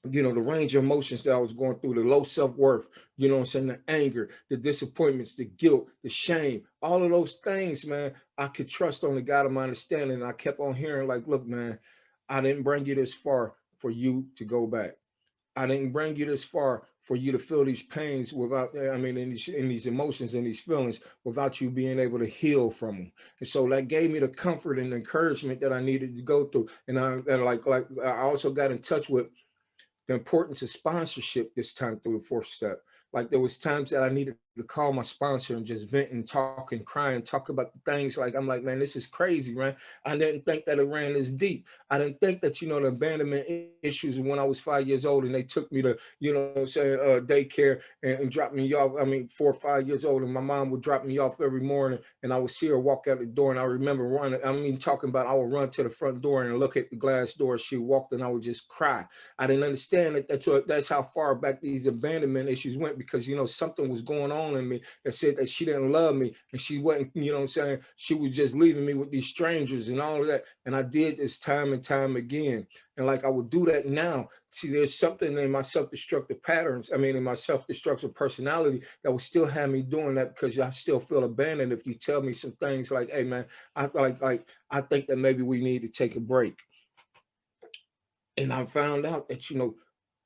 you know, the range of emotions that I was going through, the low self-worth, you know what I'm saying, the anger, the disappointments, the guilt, the shame, all of those things, man, I could trust on the God of my understanding. And I kept on hearing, like, look, man, I didn't bring you this far for you to go back. I didn't bring you this far for you to feel these pains without, I mean, in these emotions and these feelings without you being able to heal from them. And so that gave me the comfort and encouragement that I needed to go through. And I also got in touch with the importance of sponsorship this time through the 4th step. Like there was times that I needed to call my sponsor and just vent and talk and cry and talk about the things. Like, I'm like, man, this is crazy, man. I didn't think that it ran this deep. I didn't think that, you know, the abandonment issues when I was 5 years old and they took me to, you know what I'm saying, daycare and dropped me off. I mean, 4 or 5 years old, and my mom would drop me off every morning and I would see her walk out the door. And I remember running, I mean, talking about I would run to the front door and look at the glass door. She walked and I would just cry. I didn't understand that that's how far back these abandonment issues went, because, you know, something was going on in me that said that she didn't love me and she wasn't, you know what I'm saying, she was just leaving me with these strangers and all of that. And I did this time and time again. And like I would do that now. See, there's something in my self-destructive patterns, I mean, in my self-destructive personality that will still have me doing that, because I still feel abandoned if you tell me some things like, hey man, I think that maybe we need to take a break. And I found out that, you know,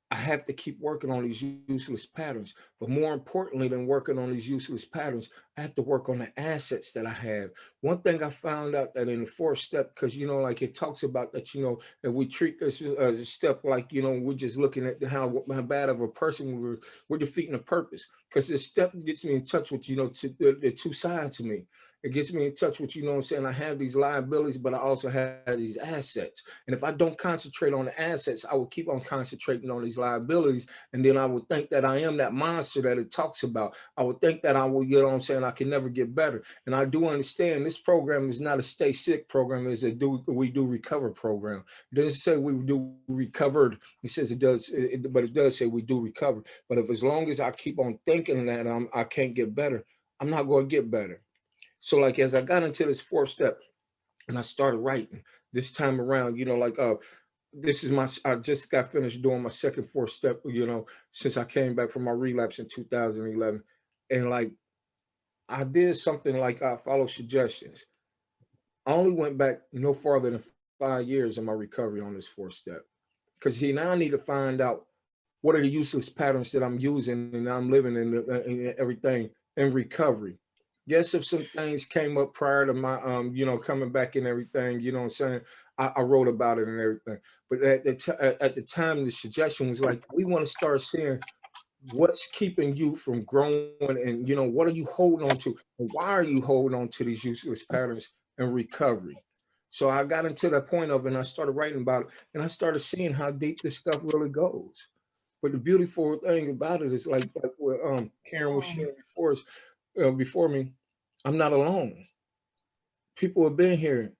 I have to keep working on these useless patterns. But more importantly than working on these useless patterns, I have to work on the assets that I have. One thing I found out that in the 4th step, because, you know, like it talks about that, you know, if we treat this as a step, like, you know, we're just looking at how bad of a person we're defeating a purpose. Because this step gets me in touch with, you know, the two sides of me. It gets me in touch with, you know what I'm saying, I have these liabilities, but I also have these assets. And if I don't concentrate on the assets, I will keep on concentrating on these liabilities. And then I would think that I am that monster that it talks about. I would think that I will, you know what I'm saying, I can never get better. And I do understand this program is not a stay sick program, it's a we do recover program. It doesn't say we do recovered. It says it does, but it does say we do recover. But if as long as I keep on thinking that I can't get better, I'm not going to get better. So like as I got into this 4th step and I started writing this time around, you know, like this is I just got finished doing my second 4th step, you know, since I came back from my relapse in 2011. And like I did something like I follow suggestions. I only went back no farther than 5 years in my recovery on this 4th step. Because see, now I need to find out what are the useless patterns that I'm using and I'm living in everything in recovery. Yes, if some things came up prior to my you know, coming back and everything, you know what I'm saying, I wrote about it and everything. But at the time, the suggestion was like, we want to start seeing what's keeping you from growing, and, you know, what are you holding on to, and why are you holding on to these useless patterns and recovery. So I got into that point of it, and I started writing about it, and I started seeing how deep this stuff really goes. But the beautiful thing about it is like what Karen was sharing before us, before me, I'm not alone. People have been here,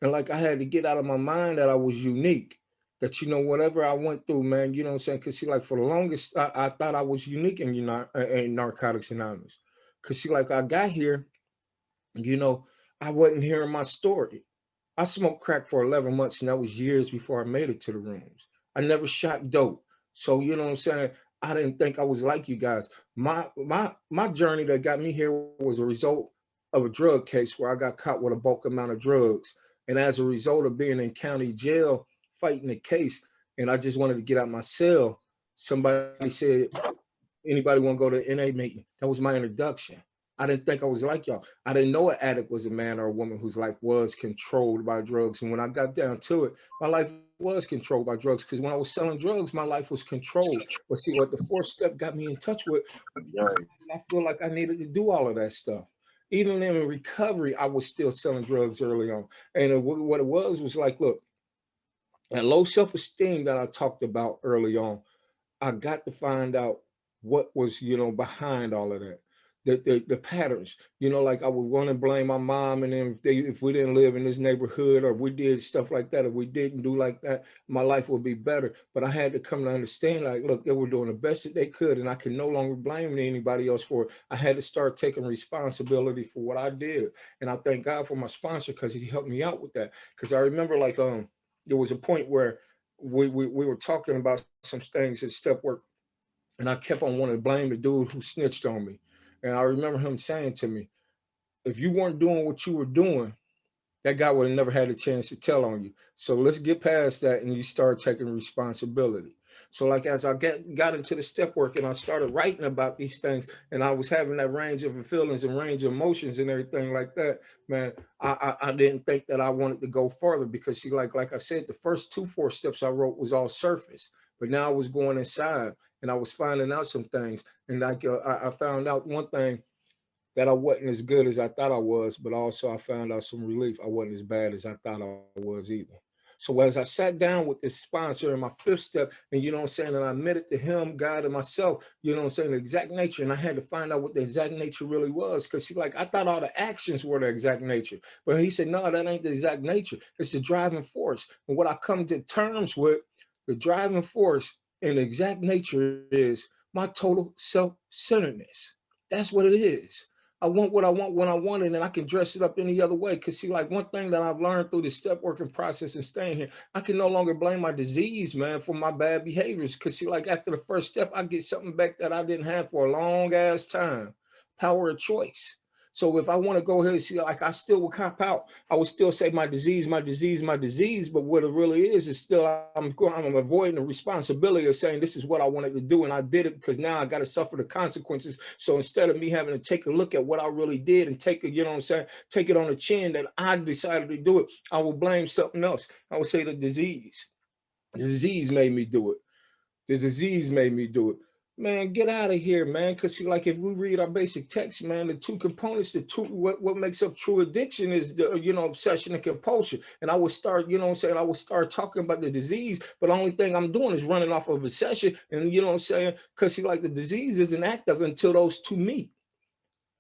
and like I had to get out of my mind that I was unique. That, you know, whatever I went through, man, you know what I'm saying? Because see, like for the longest, I thought I was unique in, you know, in Narcotics Anonymous. Because see, like I got here, you know, I wasn't hearing my story. I smoked crack for 11 months, and that was years before I made it to the rooms. I never shot dope. So, you know what I'm saying? I didn't think I was like you guys. My journey that got me here was a result of a drug case where I got caught with a bulk amount of drugs. And as a result of being in county jail fighting the case, and I just wanted to get out my cell, somebody said, anybody want to go to NA meeting? That was my introduction. I didn't think I was like y'all. I didn't know an addict was a man or a woman whose life was controlled by drugs. And when I got down to it, my life was controlled by drugs, because when I was selling drugs, my life was controlled. But see, what the 4th step got me in touch with, I feel like I needed to do all of that stuff. Even in recovery, I was still selling drugs early on. And what it was like, look, that low self-esteem that I talked about early on, I got to find out what was, you know, behind all of that. The patterns, you know, like I would want to blame my mom, and then if we didn't live in this neighborhood, or if we did stuff like that, if we didn't do like that, my life would be better. But I had to come to understand, like, look, they were doing the best that they could, and I can no longer blame anybody else for it. I had to start taking responsibility for what I did. And I thank God for my sponsor, because he helped me out with that. Because I remember, like, there was a point where we were talking about some things at step work, and I kept on wanting to blame the dude who snitched on me. And I remember him saying to me, if you weren't doing what you were doing, that guy would have never had a chance to tell on you. So let's get past that, and you start taking responsibility. So like as I got into the step work and I started writing about these things, and I was having that range of feelings and range of emotions and everything like that, man, I didn't think that I wanted to go further, because see, like I said, the first 2 4 steps I wrote was all surface, but now I was going inside. and I was finding out some things. And like I found out one thing, that I wasn't as good as I thought I was, but also I found out some relief. I wasn't as bad as I thought I was either. So as I sat down with this sponsor in my fifth step, and you know what I'm saying, and I admitted to him, God, and myself, you know what I'm saying, the exact nature, and I had to find out what the exact nature really was, because see, like I thought all the actions were the exact nature, but he said, no, that ain't the exact nature. It's the driving force. And what I come to terms with, the driving force and the exact nature is my total self-centeredness. That's what it is. I want what I want when I want it, and I can dress it up any other way. Because see, like one thing that I've learned through the step working process and staying here, I can no longer blame my disease, man, for my bad behaviors. Because see, like after the first step, I get something back that I didn't have for a long ass time. Power of choice. So if I want to go ahead and see, like I still would cop out, I would still say my disease, my disease, my disease. But what it really is still I'm avoiding the responsibility of saying this is what I wanted to do, and I did it because now I got to suffer the consequences. So instead of me having to take a look at what I really did and take it, you know what I'm saying, take it on the chin that I decided to do it, I will blame something else. I would say the disease. The disease made me do it. The disease made me do it. Man, get out of here, man. Because see, like if we read our basic text, man, the two components, what makes up true addiction is the, you know, obsession and compulsion. And I would start, you know what I'm saying, I would start talking about the disease, but the only thing I'm doing is running off of obsession. And you know what I'm saying? Because see, like the disease isn't active until those two meet.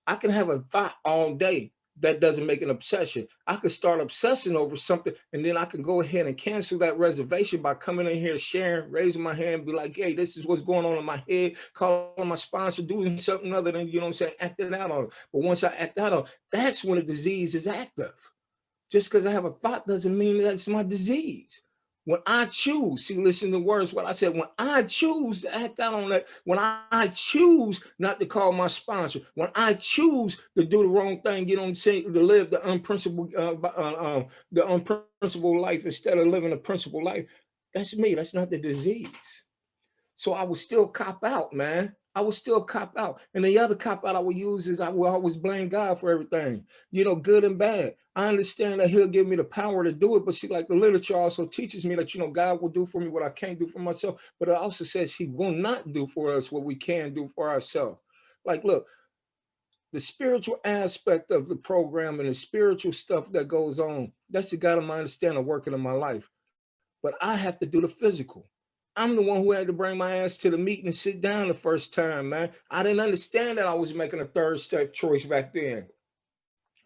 I can have a thought all day. That doesn't make an obsession. I could start obsessing over something, and then I can go ahead and cancel that reservation by coming in here, sharing, raising my hand, be like, hey, this is what's going on in my head, calling my sponsor, doing something other than, you know what I'm saying, acting out on it. But once I act out on it, that's when the disease is active. Just because I have a thought doesn't mean that's my disease. When I choose, see, listen to the words, what I said, when I choose to act out on that, when I choose not to call my sponsor, when I choose to do the wrong thing, you know what I'm saying, to live the unprincipled life instead of living a principled life, that's me, that's not the disease. So I would still cop out, man. I would still cop out. And the other cop out I would use is I would always blame God for everything, you know, good and bad. I understand that he'll give me the power to do it, but see, like the literature also teaches me that, you know, God will do for me what I can't do for myself, but it also says he will not do for us what we can do for ourselves. Like, look, the spiritual aspect of the program and the spiritual stuff that goes on, that's the God of my understanding working in my life. But I have to do the physical. I'm the one who had to bring my ass to the meeting and sit down the first time, man. I didn't understand that I was making a third step choice back then.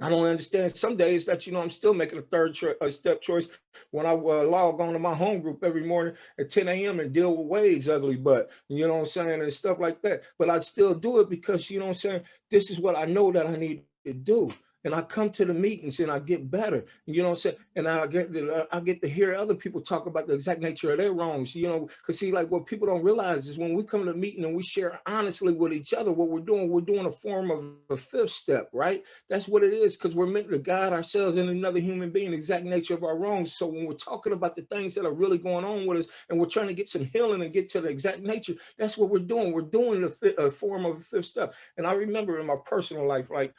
I don't understand some days that, you know, I'm still making a third step choice when I log on to my home group every morning at 10 a.m. and deal with Wade's ugly butt, you know what I'm saying, and stuff like that. But I still do it because, you know what I'm saying, this is what I know that I need to do. And I come to the meetings and I get better, you know what I'm saying? And I get to hear other people talk about the exact nature of their wrongs, you know, because see, like what people don't realize is when we come to the meeting and we share honestly with each other, what we're doing a form of a fifth step, right? That's what it is, because we're meant to guide ourselves and another human being, the exact nature of our wrongs. So when we're talking about the things that are really going on with us and we're trying to get some healing and get to the exact nature, that's what we're doing. We're doing a form of a fifth step. And I remember in my personal life, like,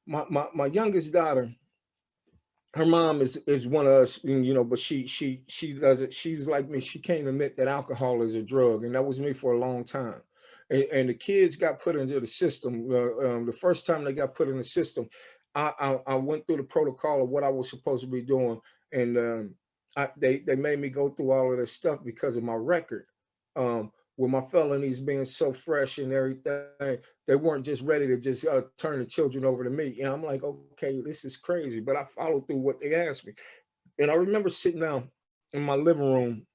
my youngest daughter, her mom is one of us, you know, but she does it. She's like me. She can't admit that alcohol is a drug, and that was me for a long time. And the kids got put into the system. The first time they got put in the system, I went through the protocol of what I was supposed to be doing, and they made me go through all of this stuff because of my record. With my felonies being so fresh and everything, they weren't just ready to just turn the children over to me. And I'm like, okay, this is crazy. But I followed through what they asked me. And I remember sitting down in my living room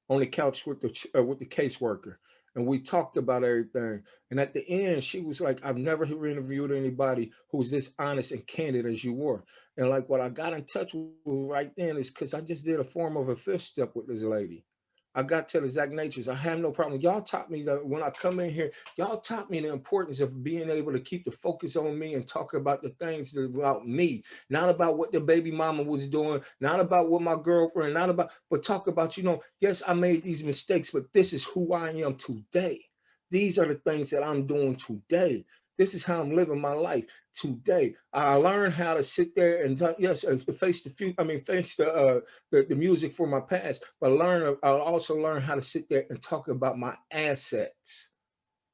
on the couch with the caseworker, and we talked about everything. And at the end, she was like, I've never interviewed anybody who was this honest and candid as you were. And like what I got in touch with right then is because I just did a form of a fifth step with this lady. I got to the exact natures. I have no problem. Y'all taught me that when I come in here, y'all taught me the importance of being able to keep the focus on me and talk about the things about me, not about what the baby mama was doing, not about what my girlfriend, not about, but talk about, you know, yes, I made these mistakes, but this is who I am today. These are the things that I'm doing today. This is how I'm living my life today. I learned how to sit there and talk, yes, face the future. I mean, face the music for my past, but I also learned how to sit there and talk about my assets.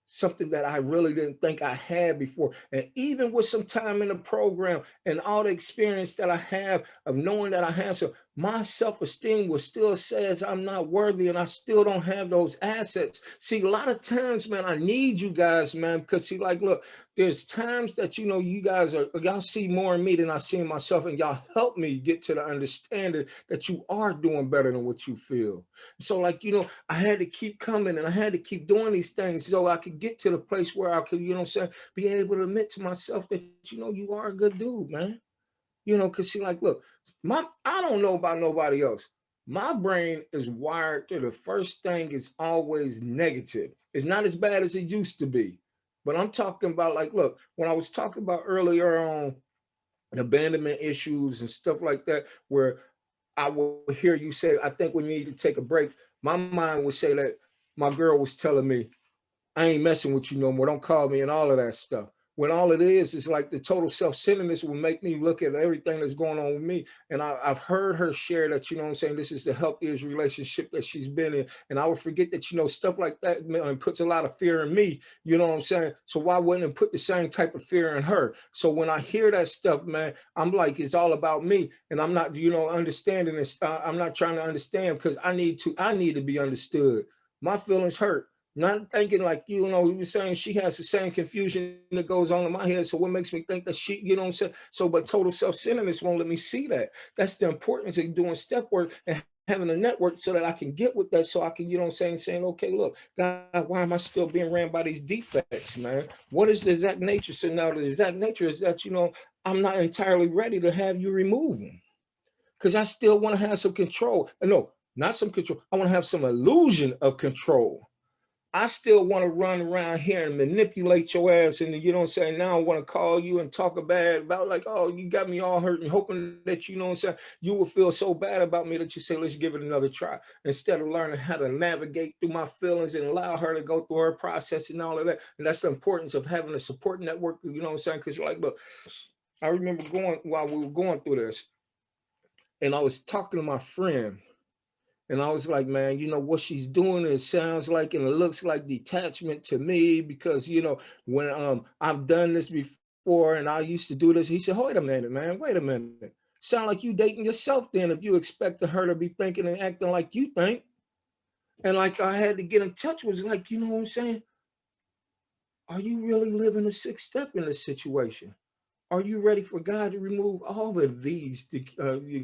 Something that I really didn't think I had before. And even with some time in the program and all the experience that I have of knowing that I have, so my self-esteem will still says I'm not worthy and I still don't have those assets. See, a lot of times, man, I need you guys, man, because see, like, look, there's times that, you know, you guys y'all see more in me than I see in myself, and y'all help me get to the understanding that you are doing better than what you feel. So, like, you know, I had to keep coming and I had to keep doing these things so I could get to the place where I could, you know what I'm saying, be able to admit to myself that, you know, you are a good dude, man. You know, because see, like, look, I don't know about nobody else. My brain is wired to the first thing is always negative. It's not as bad as it used to be. But I'm talking about, like, look, when I was talking about earlier on abandonment issues and stuff like that, where I will hear you say, I think we need to take a break. My mind would say that my girl was telling me, I ain't messing with you no more. Don't call me and all of that stuff. When all it is like the total self-centeredness will make me look at everything that's going on with me. And I've heard her share that, you know what I'm saying, this is the healthiest relationship that she's been in. And I would forget that, you know, stuff like that, man, puts a lot of fear in me, you know what I'm saying? So why wouldn't it put the same type of fear in her? So when I hear that stuff, man, I'm like, it's all about me. And I'm not, you know, understanding this. I'm not trying to understand because I need to be understood. My feelings hurt. Not thinking like, you know, you were saying she has the same confusion that goes on in my head. So what makes me think that she, you know what I'm saying? So, but total self-centeredness won't let me see that. That's the importance of doing step work and having a network so that I can get with that. So I can, you know what I'm saying, okay, look, God, why am I still being ran by these defects, man? What is the exact nature? So now the exact nature is that, you know, I'm not entirely ready to have you remove them because I still want to have some control. No, not some control. I want to have some illusion of control. I still want to run around here and manipulate your ass. And you know what I'm saying? Now I want to call you and talk about like, oh, you got me all hurt and hoping that, you know what I'm saying, you will feel so bad about me that you say, let's give it another try. Instead of learning how to navigate through my feelings and allow her to go through her process and all of that. And that's the importance of having a support network, you know what I'm saying? Because you're like, look, I remember while we were going through this, and I was talking to my friend. And I was like, man, you know, what she's doing, it sounds like, and it looks like detachment to me because, you know, when I've done this before and I used to do this, he said, wait a minute, man, wait a minute. Sound like you dating yourself then if you expected her to be thinking and acting like you think. And like I had to get in touch with, like, you know what I'm saying? Are you really living a sixth step in this situation? Are you ready for God to remove all of these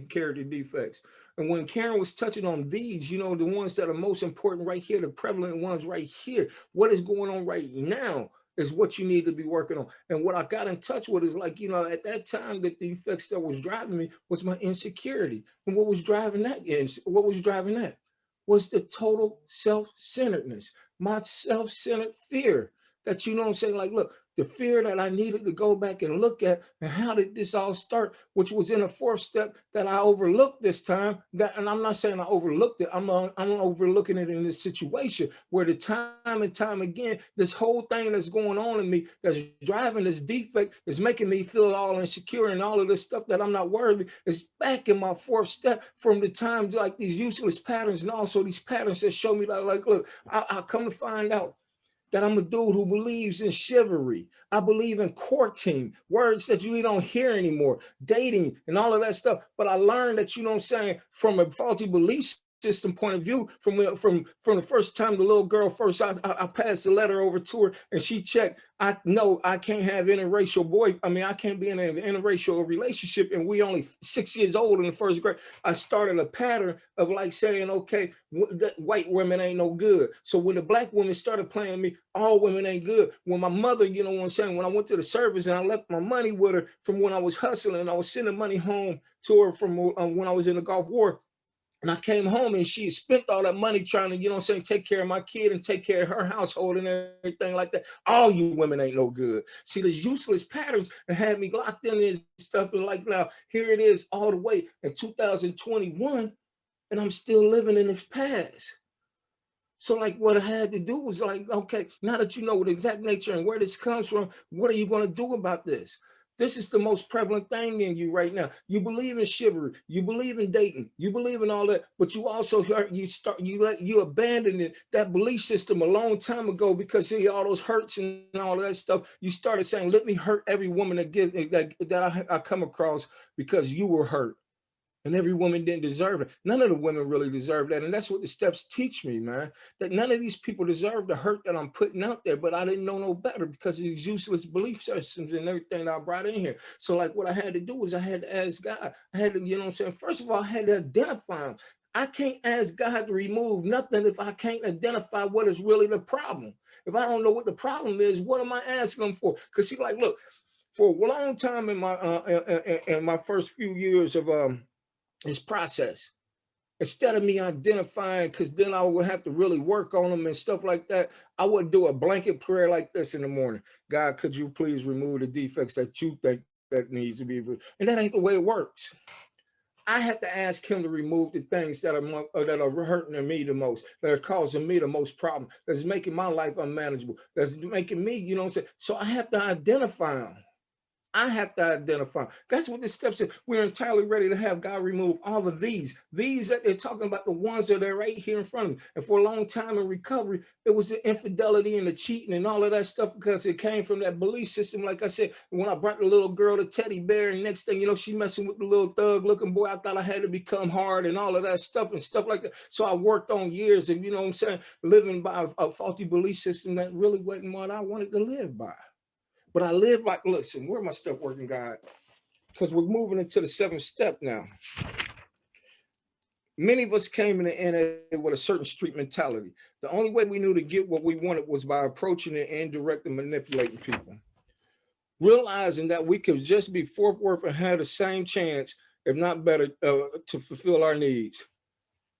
character defects? And when Karen was touching on these, you know, the ones that are most important right here, the prevalent ones right here, what is going on right now is what you need to be working on. And what I got in touch with is like, you know, at that time, the defects that was driving me was my insecurity. And what was driving that? What was driving that? Was the total self-centeredness, my self-centered fear that, you know what I'm saying? Like, look, the fear that I needed to go back and look at and how did this all start, which was in a fourth step that I overlooked this time. And I'm not saying I overlooked it. I'm overlooking it in this situation where the time and time again, this whole thing that's going on in me that's driving this defect is making me feel all insecure and all of this stuff that I'm not worthy is back in my fourth step from the time like these useless patterns and also these patterns that show me that, like, look, I come to find out that I'm a dude who believes in chivalry. I believe in courting, words that you don't hear anymore, dating and all of that stuff. But I learned that, you know what I'm saying, from a faulty belief system point of view, from the first time the little girl first, I passed the letter over to her and she checked, I know I can't have interracial I can't be in an interracial relationship and we only 6 years old in the first grade. I started a pattern of like saying, okay, white women ain't no good. So when the black women started playing me, all women ain't good. When my mother, you know what I'm saying, when I went to the service and I left my money with her from when I was hustling, I was sending money home to her from when I was in the Gulf War. And I came home and she spent all that money trying to, you know what I'm saying, take care of my kid and take care of her household and everything like that. All you women ain't no good. See, there's useless patterns that had me locked in this stuff. And like now, here it is all the way in 2021, and I'm still living in the past. So like what I had to do was like, okay, now that you know the exact nature and where this comes from, what are you going to do about this? This is the most prevalent thing in you right now. You believe in chivalry, you believe in dating, you believe in all that, but you also you abandoned that belief system a long time ago because of all those hurts and all of that stuff. You started saying, let me hurt every woman that I come across because you were hurt. And every woman didn't deserve it. None of the women really deserve that. And that's what the steps teach me, man, that none of these people deserve the hurt that I'm putting out there, but I didn't know no better because of these useless belief systems and everything that I brought in here. So like what I had to do was I had to ask God. I had to, you know what I'm saying? First of all, I had to identify him. I can't ask God to remove nothing if I can't identify what is really the problem. If I don't know what the problem is, what am I asking him for? Because see, like, look, for a long time in my first few years of this process, instead of me identifying, because then I would have to really work on them and stuff like that, I would do a blanket prayer like this in the morning. God, could you please remove the defects that you think that needs to be removed? And that ain't the way it works. I have to ask him to remove the things that are hurting me the most, that are causing me the most problem, that's making my life unmanageable, that's making me, you know what I'm saying? So I have to identify them. I have to identify. That's what the steps is. We're entirely ready to have God remove all of these. These that they're talking about, the ones that are right here in front of me. And for a long time in recovery, it was the infidelity and the cheating and all of that stuff because it came from that belief system. Like I said, when I brought the little girl the teddy bear, and next thing you know, she messing with the little thug looking boy, I thought I had to become hard and all of that stuff and stuff like that. So I worked on years of, you know what I'm saying, living by a faulty belief system that really wasn't what I wanted to live by. But I live like, listen, where my stuff working, God? Because we're moving into the 7th step now. Many of us came into NA with a certain street mentality. The only way we knew to get what we wanted was by approaching it and indirectly manipulating people. Realizing that we could just be fourth worth and have the same chance, if not better, to fulfill our needs.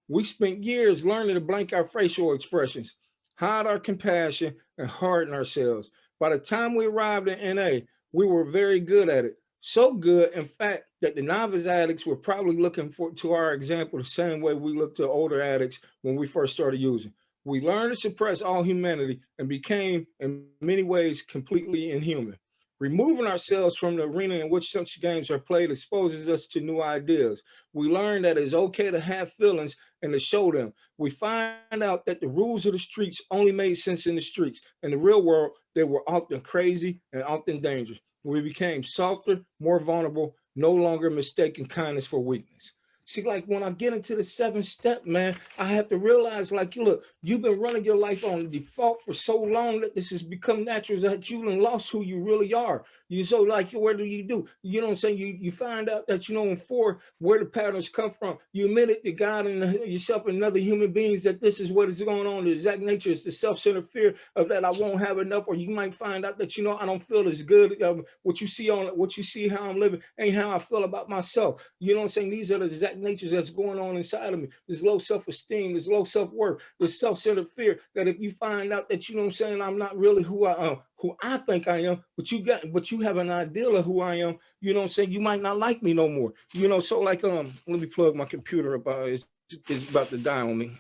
We spent years learning to blank our facial expressions, hide our compassion, and harden ourselves. By the time we arrived in NA, we were very good at it. So good, in fact, that the novice addicts were probably looking to our example the same way we looked to older addicts when we first started using. We learned to suppress all humanity and became, in many ways, completely inhuman. Removing ourselves from the arena in which such games are played exposes us to new ideas. We learn that it's okay to have feelings and to show them. We find out that the rules of the streets only made sense in the streets. In the real world, they were often crazy and often dangerous. We became softer, more vulnerable, no longer mistaking kindness for weakness. See, like when I get into the 7th step, man, I have to realize, like, look, you've been running your life on default for so long that this has become natural that you done lost who you really are. You so like, what do? You know what I'm saying? You find out that, you know, in 4, where the patterns come from. You admit it to God and yourself and other human beings that this is what is going on. The exact nature is the self-centered fear of that I won't have enough, or you might find out that, you know, I don't feel as good. What you see how I'm living ain't how I feel about myself. You know what I'm saying? These are the exact natures that's going on inside of me. This low self-esteem, this low self-worth, this self-centered fear that if you find out that, you know what I'm saying, I'm not really who I think I am, but you have an ideal of who I am, you know what I'm saying, you might not like me no more. You know, so like let me plug my computer up, it's about to die on me.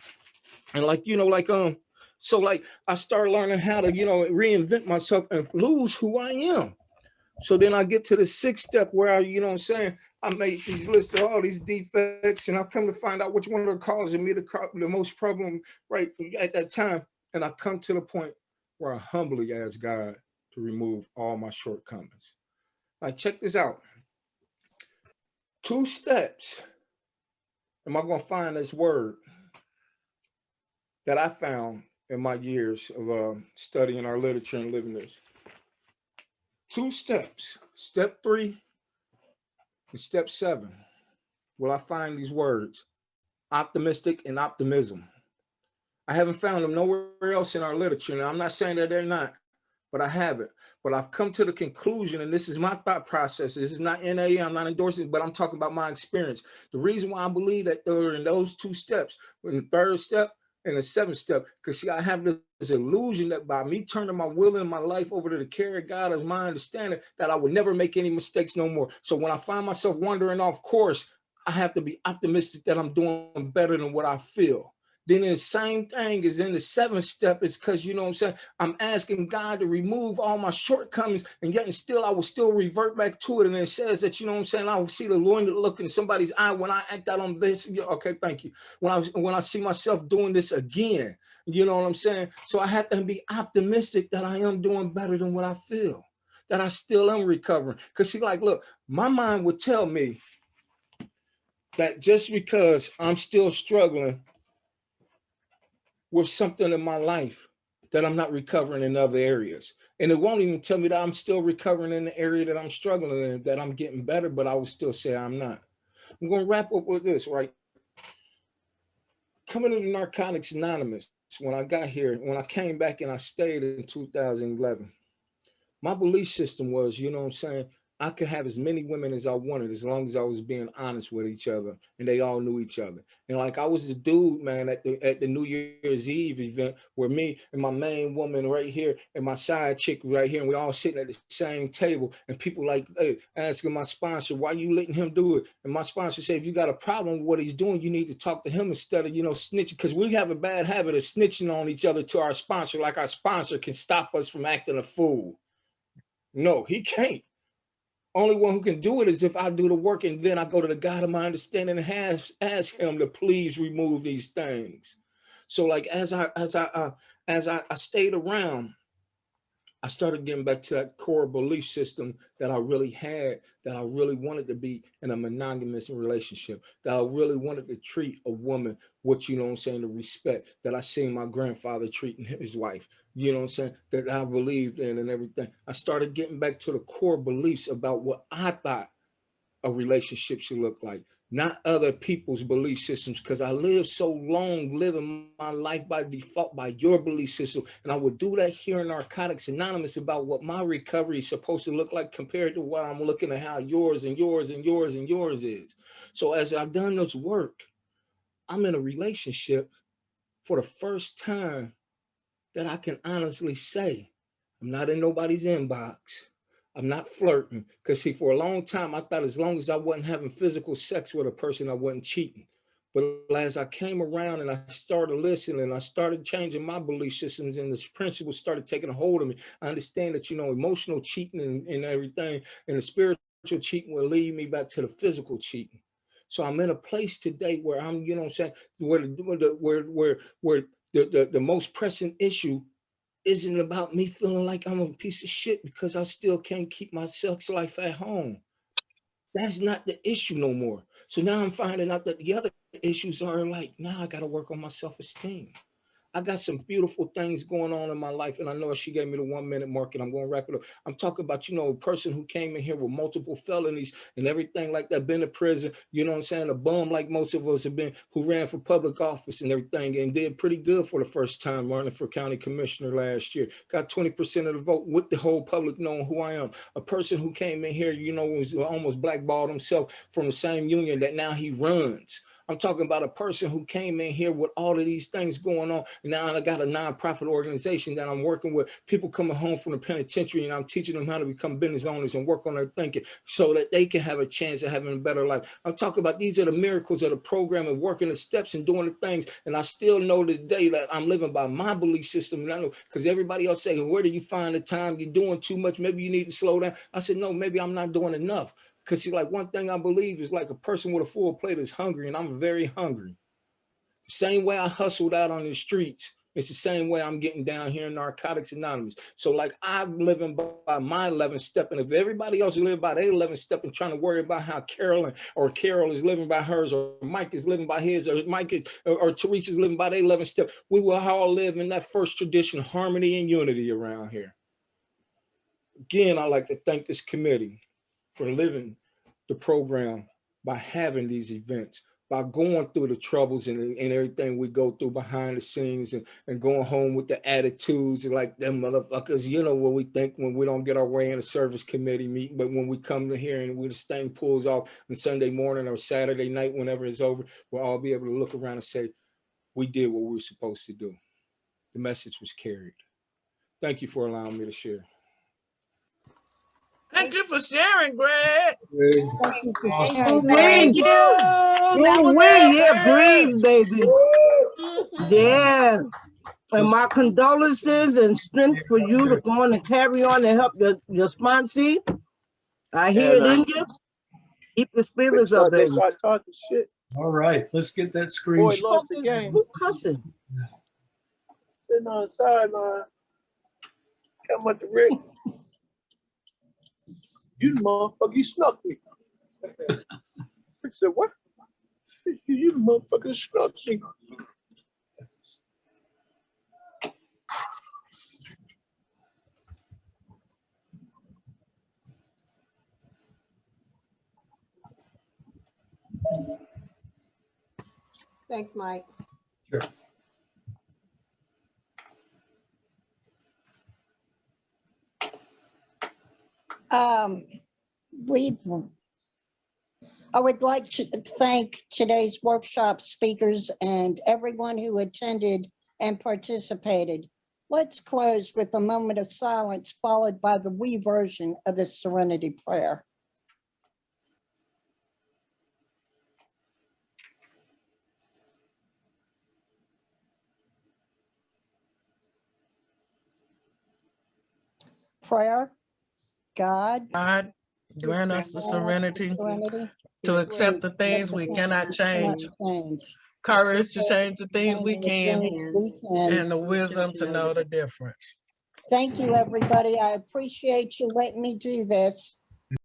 And like, you know, like so like I started learning how to, you know, reinvent myself and lose who I am. So then I get to the 6th step where I, you know what I'm saying, I made these lists of all these defects, and I come to find out which one are causing me the most problem right at that time. And I come to the point where I humbly ask God to remove all my shortcomings. Like, check this out. 2 steps. Am I going to find this word that I found in my years of studying our literature and living this? 2 steps. Step 3 and step 7. Will I find these words? Optimistic and optimism. I haven't found them nowhere else in our literature. Now, I'm not saying that they're not, but I haven't. But I've come to the conclusion, and this is my thought process. This is not NA, I'm not endorsing, but I'm talking about my experience. The reason why I believe that they're in those 2 steps, in the 3rd step and the 7th step, because see, I have this illusion that by me turning my will and my life over to the care of God as my understanding, that I would never make any mistakes no more. So when I find myself wandering off course, I have to be optimistic that I'm doing better than what I feel. Then the same thing is in the 7th step. It's because, you know what I'm saying, I'm asking God to remove all my shortcomings, and yet and still I will still revert back to it. And it says that, you know what I'm saying, I will see the Lord look in somebody's eye when I act out on this. Okay, thank you. When I see myself doing this again, you know what I'm saying? So I have to be optimistic that I am doing better than what I feel, that I still am recovering. Because see, like, look, my mind would tell me that just because I'm still struggling with something in my life, that I'm not recovering in other areas. And it won't even tell me that I'm still recovering in the area that I'm struggling in, that I'm getting better, but I will still say I'm not. I'm going to wrap up with this, right? Coming to the Narcotics Anonymous, when I got here, when I came back and I stayed in 2011, my belief system was, you know what I'm saying, I could have as many women as I wanted as long as I was being honest with each other, and they all knew each other. And like, I was the dude, man, at the New Year's Eve event where me and my main woman right here and my side chick right here, and we all sitting at the same table, and people like, hey, asking my sponsor, why you letting him do it? And my sponsor said, if you got a problem with what he's doing, you need to talk to him instead of, you know, snitching, because we have a bad habit of snitching on each other to our sponsor, like our sponsor can stop us from acting a fool. No, he can't. Only one who can do it is if I do the work, and then I go to the God of my understanding and ask him to please remove these things. So like, as I stayed around, I started getting back to that core belief system that I really had, that I really wanted to be in a monogamous relationship, that I really wanted to treat a woman with, you know what I'm saying, the respect that I seen my grandfather treating his wife, you know what I'm saying, that I believed in and everything. I started getting back to the core beliefs about what I thought a relationship should look like, not other people's belief systems, because I lived so long living my life by default by your belief system. And I would do that here in Narcotics Anonymous about what my recovery is supposed to look like compared to what I'm looking at how yours and yours and yours and yours is. So as I've done this work, I'm in a relationship for the first time that I can honestly say I'm not in nobody's inbox. I'm not flirting, because see, for a long time, I thought as long as I wasn't having physical sex with a person, I wasn't cheating. But as I came around and I started listening, and I started changing my belief systems, and this principle started taking a hold of me, I understand that, you know, emotional cheating and everything, and the spiritual cheating will lead me back to the physical cheating. So I'm in a place today where I'm, you know what I'm saying, where the most pressing issue isn't about me feeling like I'm a piece of shit because I still can't keep my sex life at home. That's not the issue no more. So now I'm finding out that the other issues are like, now I got to work on my self-esteem. I got some beautiful things going on in my life. And I know she gave me the 1 minute mark, and I'm going to wrap it up. I'm talking about, you know, a person who came in here with multiple felonies and everything like that, been to prison, you know what I'm saying? A bum like most of us have been, who ran for public office and everything and did pretty good for the first time running for county commissioner last year. Got 20% of the vote with the whole public knowing who I am. A person who came in here, you know, was almost blackballed himself from the same union that now he runs. I'm talking about a person who came in here with all of these things going on. Now I got a nonprofit organization that I'm working with, people coming home from the penitentiary, and I'm teaching them how to become business owners and work on their thinking so that they can have a chance of having a better life. I'm talking about these are the miracles of the program and working the steps and doing the things. And I still know today that I'm living by my belief system. And I know, because everybody else saying, where do you find the time? You're doing too much. Maybe you need to slow down. I said, no, maybe I'm not doing enough. Because see, like, one thing I believe is like a person with a full plate is hungry, and I'm very hungry. Same way I hustled out on the streets, it's the same way I'm getting down here in Narcotics Anonymous. So like, I'm living by my 11th step, and if everybody else live by their 11th step and trying to worry about how Carol is living by hers, or Mike is living by his, or Mike is, or Teresa's living by their 11th step, we will all live in that first tradition, harmony and unity around here. Again, I'd like to thank this committee for living the program by having these events, by going through the troubles and everything we go through behind the scenes, and going home with the attitudes like them motherfuckers, you know what we think when we don't get our way in a service committee meeting. But when we come to here and this thing pulls off on Sunday morning or Saturday night, whenever it's over, we'll all be able to look around and say, we did what we were supposed to do. The message was carried. Thank you for allowing me to share. Thank you for sharing, Greg. Thank you for Awesome. sharing, Thank Greg. you. That was Yeah, breathe, baby. Yeah. And my condolences and strength for you to go on and carry on and help your sponsee. I hear it in you. Keep the spirits up, They baby. start talking shit. All right, let's get that screen. Boy lost the game. Who's cussing? Sitting on the sideline. Come up to Rick. You motherfucker, you snuck me. Rick said, what? You motherfucker snuck me. Thanks, Mike. Sure. I would like to thank today's workshop speakers and everyone who attended and participated. Let's close with a moment of silence followed by the we version of the Serenity Prayer. Prayer. God, grant us the serenity to accept the things we cannot change, courage to change the things we can, and the wisdom to know the difference. Thank you, everybody. I appreciate you letting me do this.